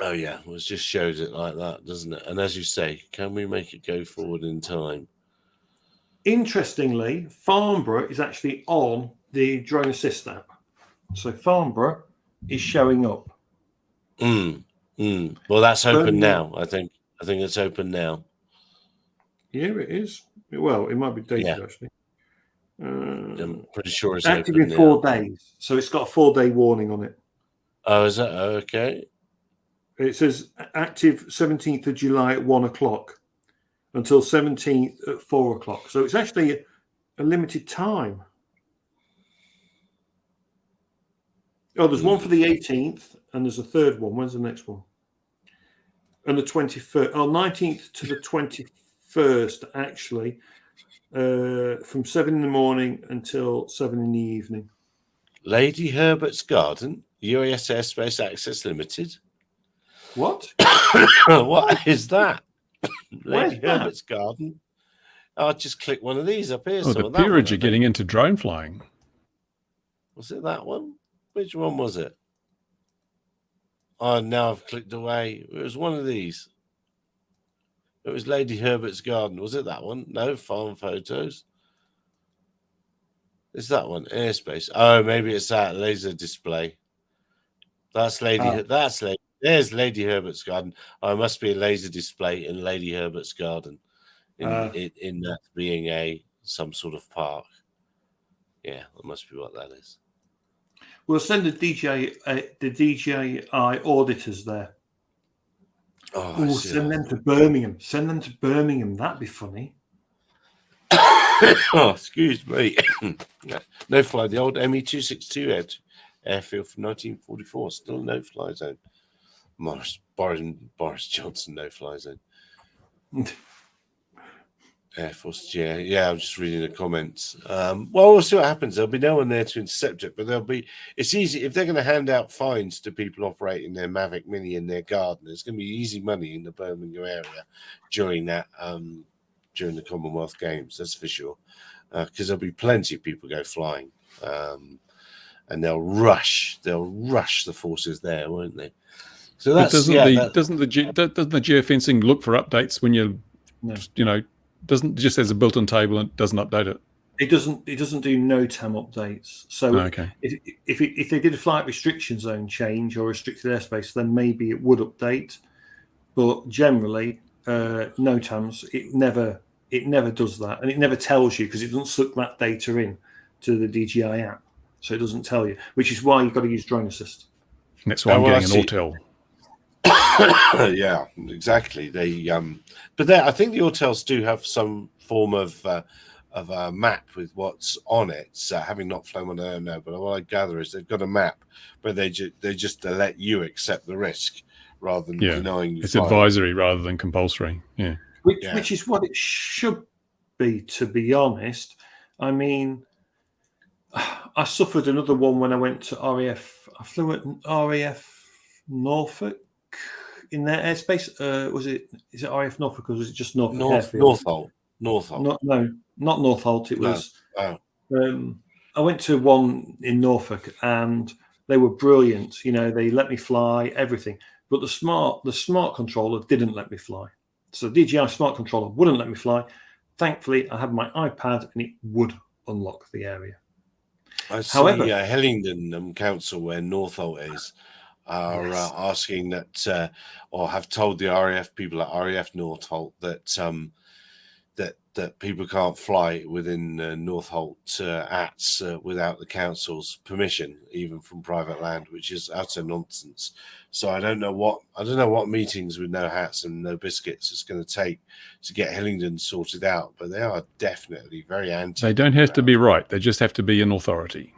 Oh yeah, well, it just shows it like that, doesn't it? And as you say, can we make it go forward in time? Interestingly, Farnborough is actually on the Drone Assist app. So Farnborough is showing up. Well, that's open now. I think it's open now. Yeah, it is. Well, it might be dated actually. I'm pretty sure it's active open in 4 now. days. So it's got a 4-day warning on it. Oh, is that okay? It says active 17th of July at 1 o'clock until 17th at 4 o'clock. So it's actually a limited time. Oh, there's one for the 18th and there's a third one. When's the next one? And the 21st. Oh, 19th to the 21st, actually, from 7 in the morning until 7 in the evening. Lady Herbert's Garden, UAS Airspace Access Limited. What? What is that? Lady Where's that? Herbert's Garden. I'll just click one of these up here. Oh, the peerage are getting into drone flying. Was it that one? Which one was it? Oh, now I've clicked away. It was one of these. It was Lady Herbert's Garden. Was it that one? No, farm photos. It's that one. Airspace. Oh, maybe it's that laser display. That's Lady. That's Lady. There's Lady Herbert's Garden. Oh, it must be a laser display in Lady Herbert's Garden. In that being some sort of park. Yeah, that must be what that is. We'll send the DJI auditors there. Oh, send them to Birmingham. Send them to Birmingham. That'd be funny. Oh, excuse me. No fly. The old ME-262 airfield from 1944. Still no fly zone. Boris Johnson no fly zone. Air Force, yeah. I'm just reading the comments. Well, we'll see what happens. There'll be no one there to intercept it, but it's easy if they're going to hand out fines to people operating their Mavic Mini in their garden. It's going to be easy money in the Birmingham area during that during the Commonwealth Games. That's for sure, because there'll be plenty of people go flying, and they'll rush the forces there, won't they? So that's doesn't the geofencing look for updates when doesn't just has a built-in table and doesn't update it? It doesn't do NOTAM updates. So if they did a flight restriction zone change or restricted airspace, then maybe it would update. But generally, NOTAMs it never does that, and it never tells you because it doesn't suck that data in to the DJI app, so it doesn't tell you. Which is why you've got to use Drone Assist. And that's why I'm getting an Autel. Yeah, exactly. But I think the Autels do have some form of a map with what's on it. So having not flown one, I don't know. But what I gather is they've got a map, but they just let you accept the risk rather than denying you. It's advisory rather than compulsory. Yeah, which is what it should be. To be honest, I mean, I suffered another one when I went to RAF. I flew at RAF Norfolk. In their airspace, is it RAF Norfolk or was it just Norfolk Airfield? Northolt. No, not Northolt. It was. I went to one in Norfolk and they were brilliant. They let me fly everything, but the smart controller didn't let me fly. So the DJI smart controller wouldn't let me fly. Thankfully, I had my iPad and it would unlock the area. However, Hellingdon Council, where Northolt is, are asking that, or have told the RAF people at RAF Northolt that that people can't fly within Northolt ATS without the council's permission, even from private land, which is utter nonsense. So I don't know what meetings with no hats and no biscuits it's going to take to get Hillingdon sorted out, but they are definitely very anti. They don't have to be right; they just have to be an authority.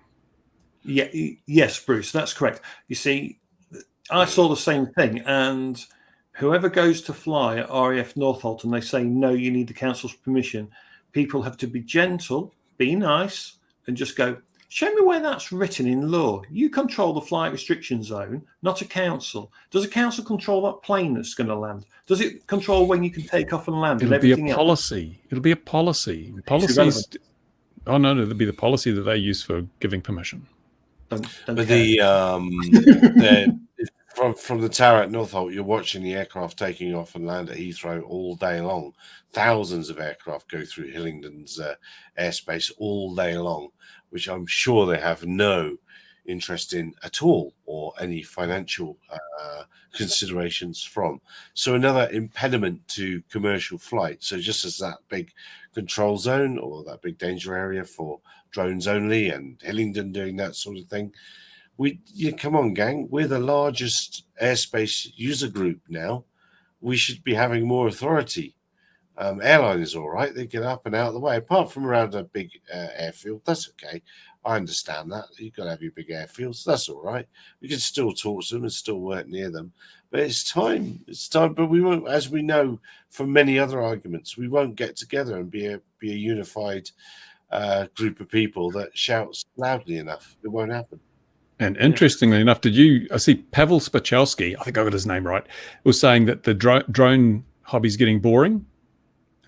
Yeah, yes, Bruce, that's correct. You see, I saw the same thing, and whoever goes to fly at RAF Northolt and they say, no, you need the council's permission, people have to be gentle, be nice, and just go, show me where that's written in law. You control the flight restriction zone, not a council. Does a council control that plane that's going to land? Does it control when you can take off and land? It'll and be a everything policy. Else? It'll be a policy. Policies. Oh no, it'll be the policy that they use for giving permission. Don't but care. From the tower at Northolt, you're watching the aircraft taking off and land at Heathrow all day long. Thousands of aircraft go through Hillingdon's airspace all day long, which I'm sure they have no interest in at all, or any financial considerations from. So another impediment to commercial flight. So just as that big control zone or that big danger area for drones only, and Hillingdon doing that sort of thing, come on, gang. We're the largest airspace user group now. We should be having more authority. Airline is all right. They get up and out of the way. Apart from around a big airfield, that's okay. I understand that. You've got to have your big airfields. That's all right. We can still talk to them and still work near them. But it's time. It's time. But we won't, as we know from many other arguments, we won't get together and be a unified group of people that shouts loudly enough. It won't happen. And interestingly enough, I see Pavel Spachalski, I think I got his name right, was saying that the drone hobby's getting boring.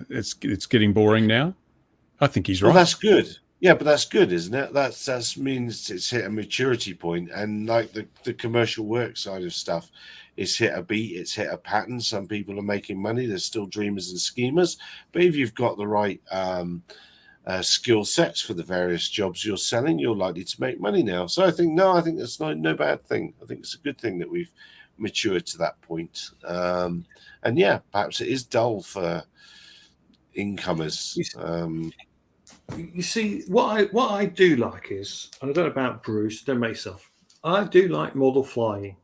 It's getting boring now. I think he's right. Well, that's good. Yeah, but that's good, isn't it? That means it's hit a maturity point, and like the commercial work side of stuff, it's hit a beat, it's hit a pattern. Some people are making money. There's still dreamers and schemers, but if you've got the right skill sets for the various jobs you're selling, you're likely to make money now. So I think that's no bad thing. I think it's a good thing that we've matured to that point. And yeah, perhaps it is dull for incomers. You see, what I do like is, and I don't know about Bruce, don't make yourself, I do like model flying,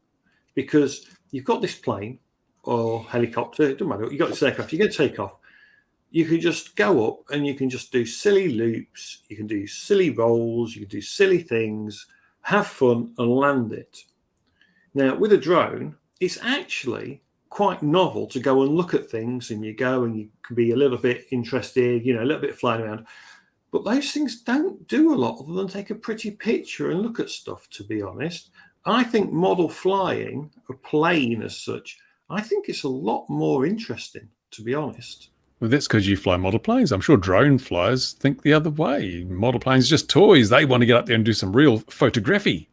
because you've got this plane or helicopter, it doesn't matter, you've got this aircraft, you're going to take off. You can just go up and you can just do silly loops, you can do silly rolls, you can do silly things, have fun and land it. Now, with a drone, it's actually quite novel to go and look at things, and you go and you can be a little bit interested, a little bit flying around. But those things don't do a lot other than take a pretty picture and look at stuff, to be honest. I think model flying, a plane as such, I think it's a lot more interesting, to be honest. Well, that's because you fly model planes. I'm sure drone flyers think the other way. Model planes are just toys. They want to get up there and do some real photography.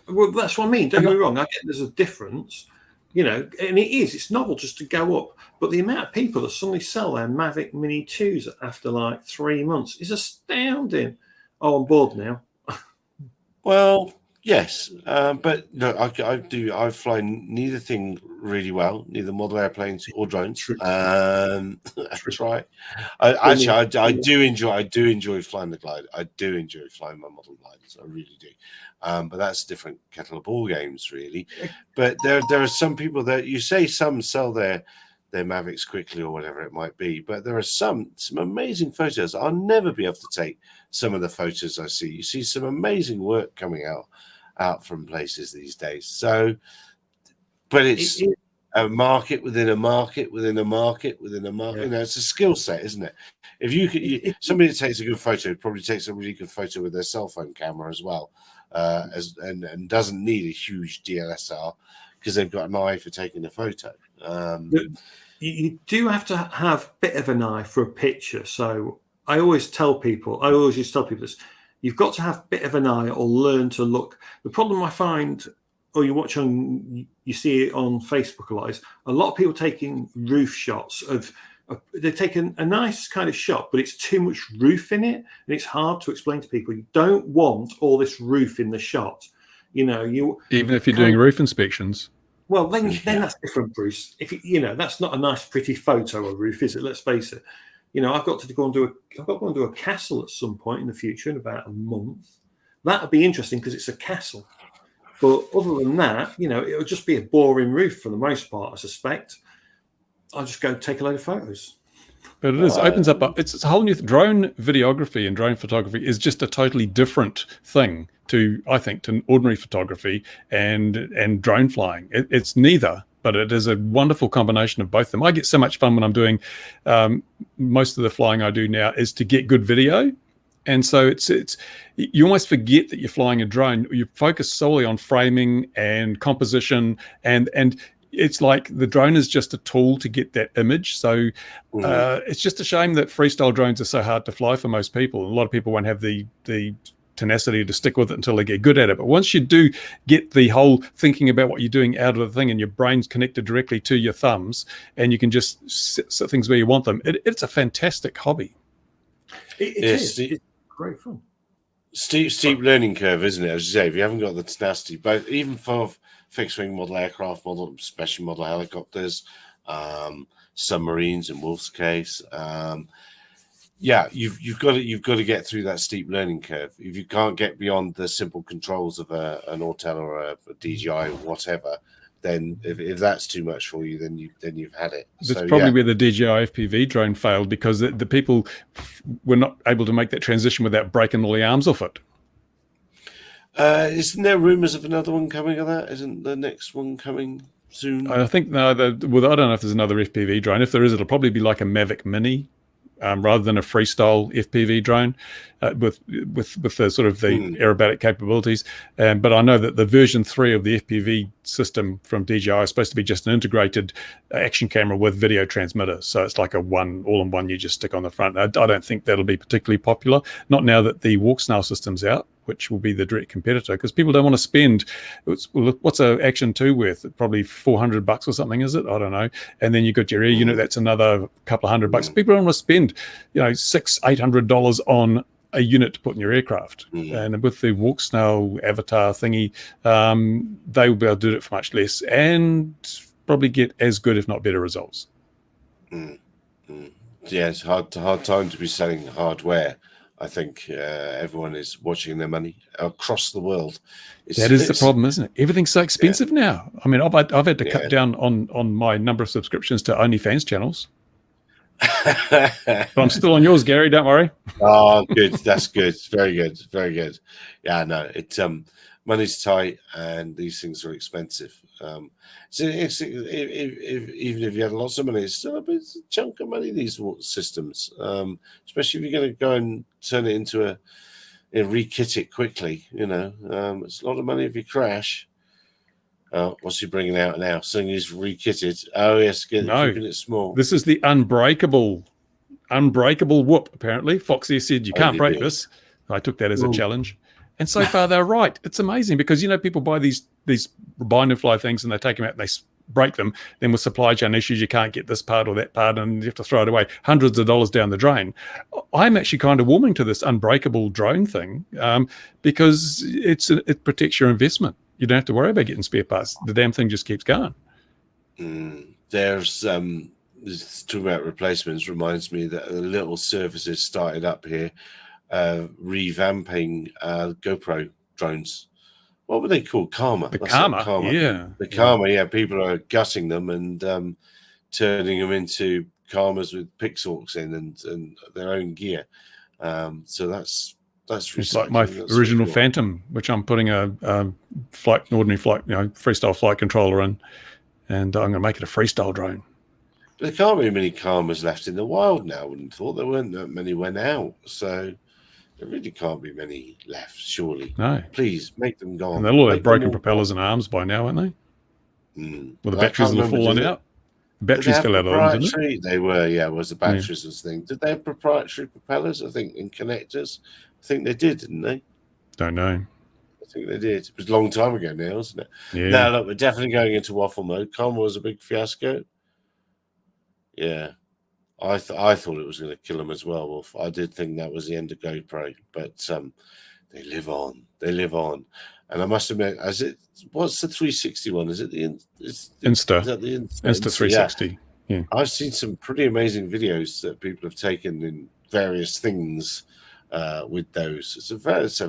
Well, that's what I mean. Don't get me wrong. I get there's a difference, and it's novel just to go up. But the amount of people that suddenly sell their Mavic Mini 2s after like 3 months is astounding. Oh, I'm bored now. Well, yes, but no, I fly neither thing really well, neither model airplanes or drones. That's right. I do enjoy flying the glider. I do enjoy flying my model gliders. I really do. But that's a different kettle of ball games, really. But there are some people that you say some sell their Mavics quickly or whatever it might be, but there are some amazing photos. I'll never be able to take some of the photos I see. You see some amazing work coming out from places these days. So, but it's a market within a market within a market within a market. Yeah. It's a skill set, isn't it? If somebody that takes a good photo probably takes a really good photo with their cell phone camera as well, and doesn't need a huge DSLR because they've got an eye for taking a photo. You do have to have a bit of an eye for a picture. So I always used to tell people this, you've got to have a bit of an eye or learn to look. The problem I find, or you see it on Facebook a lot, is a lot of people taking roof shots they're taking a nice kind of shot, but it's too much roof in it. And it's hard to explain to people. You don't want all this roof in the shot. Even if you're doing roof inspections. Well, then that's different, Bruce. If that's not a nice, pretty photo of a roof, is it? Let's face it. You know, I've got to go and do a castle at some point in the future in about a month. That would be interesting because it's a castle. But other than that, you know, it'll just be a boring roof for the most part, I suspect. I'll just go take a load of photos. But it opens up. It's a whole new drone videography and drone photography is just a totally different thing to, I think, to ordinary photography and drone flying. It's neither, but it is a wonderful combination of both of them. I get so much fun when I'm doing most of the flying I do now is to get good video. And so it's you almost forget that you're flying a drone. You focus solely on framing and composition, and it's like the drone is just a tool to get that image. So it's just a shame that freestyle drones are so hard to fly for most people. A lot of people won't have the tenacity to stick with it until they get good at it. But once you do get the whole thinking about what you're doing out of the thing and your brain's connected directly to your thumbs and you can just set things where you want them, it's a fantastic hobby. It is. It's great fun. Steep learning curve, isn't it? As you say, if you haven't got the tenacity, both even for fixed wing model aircraft, special model helicopters, submarines in Wolf's case, you've got to get through that steep learning curve. If you can't get beyond the simple controls of an Autel or a DJI or whatever, then if that's too much for you, then you've had it. That's probably where the DJI FPV drone failed, because the people were not able to make that transition without breaking all the arms off it. Isn't there rumours of another one coming of that? Isn't the next one coming soon? I think no. I don't know if there's another FPV drone. If there is, it'll probably be like a Mavic Mini, rather than a freestyle FPV drone with the sort of the aerobatic capabilities. But I know that the version 3 of the FPV system from DJI is supposed to be just an integrated action camera with video transmitter. So it's like a all-in-one you just stick on the front. I don't think that'll be particularly popular. Not now that the walk snail system's out, which will be the direct competitor, because people don't want to spend. What's a Action 2 worth? Probably $400 or something, is it? I don't know. And then you got your air unit, that's another couple of $100. People don't want to spend, $600-800 on a unit to put in your aircraft. And with the walk snail avatar thingy, they will be able to do it for much less and probably get as good, if not better, results. Yeah, it's hard time to be selling hardware. I think everyone is watching their money across the world. That is the problem, isn't it? Everything's so expensive now. I mean, I've had to cut down on my number of subscriptions to OnlyFans channels. But I'm still on yours, Gary. Don't worry. Oh, good. That's good. Very good. Very good. Yeah, no, money's tight and these things are expensive. So even if you had lots of money, it's still a chunk of money, these systems, especially if you're going to go and turn it into re-kit it quickly. It's a lot of money if you crash. What's he bringing out now? Something he's re-kitted. Oh, yes, keeping it small. This is the unbreakable whoop, apparently. Foxy said, you can't break this. I took that as a challenge. And so far, they're right. It's amazing because, people buy these bind and fly things and they take them out and they break them. Then with supply chain issues, you can't get this part or that part and you have to throw it away. Hundreds of dollars down the drain. I'm actually kind of warming to this unbreakable drone thing because it protects your investment. You don't have to worry about getting spare parts. The damn thing just keeps going. There's talking about replacements reminds me that a little services started up here revamping GoPro drones. What were they called? Karma. The Karma. Yeah. The Karma, yeah. People are gutting them and turning them into Karmas with Pixhawks in and their own gear. So that's it's like my original Phantom, which I'm putting an ordinary flight, freestyle flight controller in, and I'm going to make it a freestyle drone. But there can't be many Karmas left in the wild now. I wouldn't have thought there weren't that many went out. So there really can't be many left, surely. No. Please make them gone. And they'll all have broken propellers and arms by now, aren't they? Well, the batteries will have fallen out. The batteries fell out of them, didn't it? They were, yeah. Was the batteries was the thing? Did they have proprietary propellers? I think in connectors. I think they did, didn't they? Don't know. I think they did. It was a long time ago now, isn't it? Yeah. Now, look, we're definitely going into waffle mode. Karma was a big fiasco. Yeah. I thought it was going to kill them as well, Wolf. I did think that was the end of GoPro, but they live on. They live on. And I must admit, what's the 360 one? Is it the Insta? Is that the Insta 360. I've seen some pretty amazing videos that people have taken in various things with those. That's a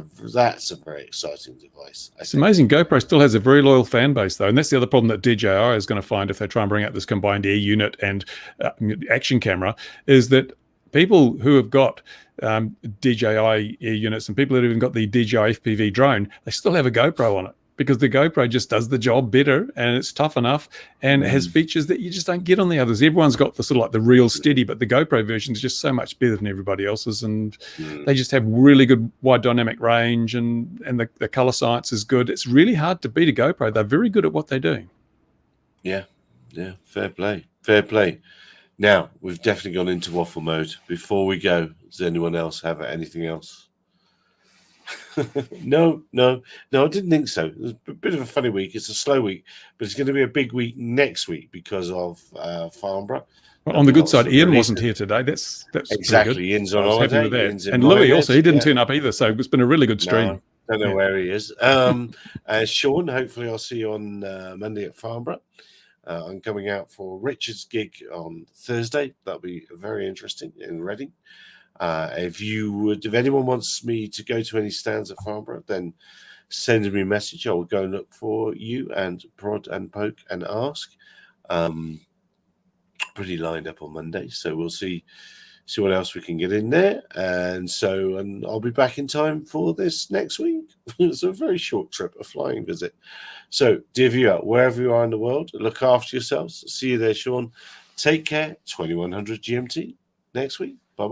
very exciting device. It's amazing. GoPro still has a very loyal fan base, though, and that's the other problem that DJI is going to find if they try and bring out this combined air unit and action camera, is that people who have got DJI air units and people that have even got the DJI FPV drone, they still have a GoPro on it, because the GoPro just does the job better and it's tough enough and it has features that you just don't get on the others. Everyone's got the sort of like the real steady, but the GoPro version is just so much better than everybody else's, and they just have really good wide dynamic range, and the color science is good. It's really hard to beat a GoPro. They're very good at what they do. Yeah, fair play. Now, we've definitely gone into waffle mode. Before we go, does anyone else have anything else? No, I didn't think so. It was a bit of a funny week. It's a slow week, but it's going to be a big week next week because of Farnborough. Well, on the good side, Ian wasn't here today. That's exactly. Ian's on holiday. With that. And Louis also, he didn't turn up either, so it's been a really good stream. No, don't know where he is. Sean, hopefully I'll see you on Monday at Farnborough. I'm coming out for Richard's gig on Thursday. That'll be very interesting in Reading. If anyone wants me to go to any stands at Farnborough, then send me a message. I will go and look for you and prod and poke and ask. Pretty lined up on Monday, so we'll see what else we can get in there. And I'll be back in time for this next week. It's a very short trip, a flying visit. So, dear viewer, wherever you are in the world, look after yourselves. See you there, Sean. Take care. 2100 GMT next week.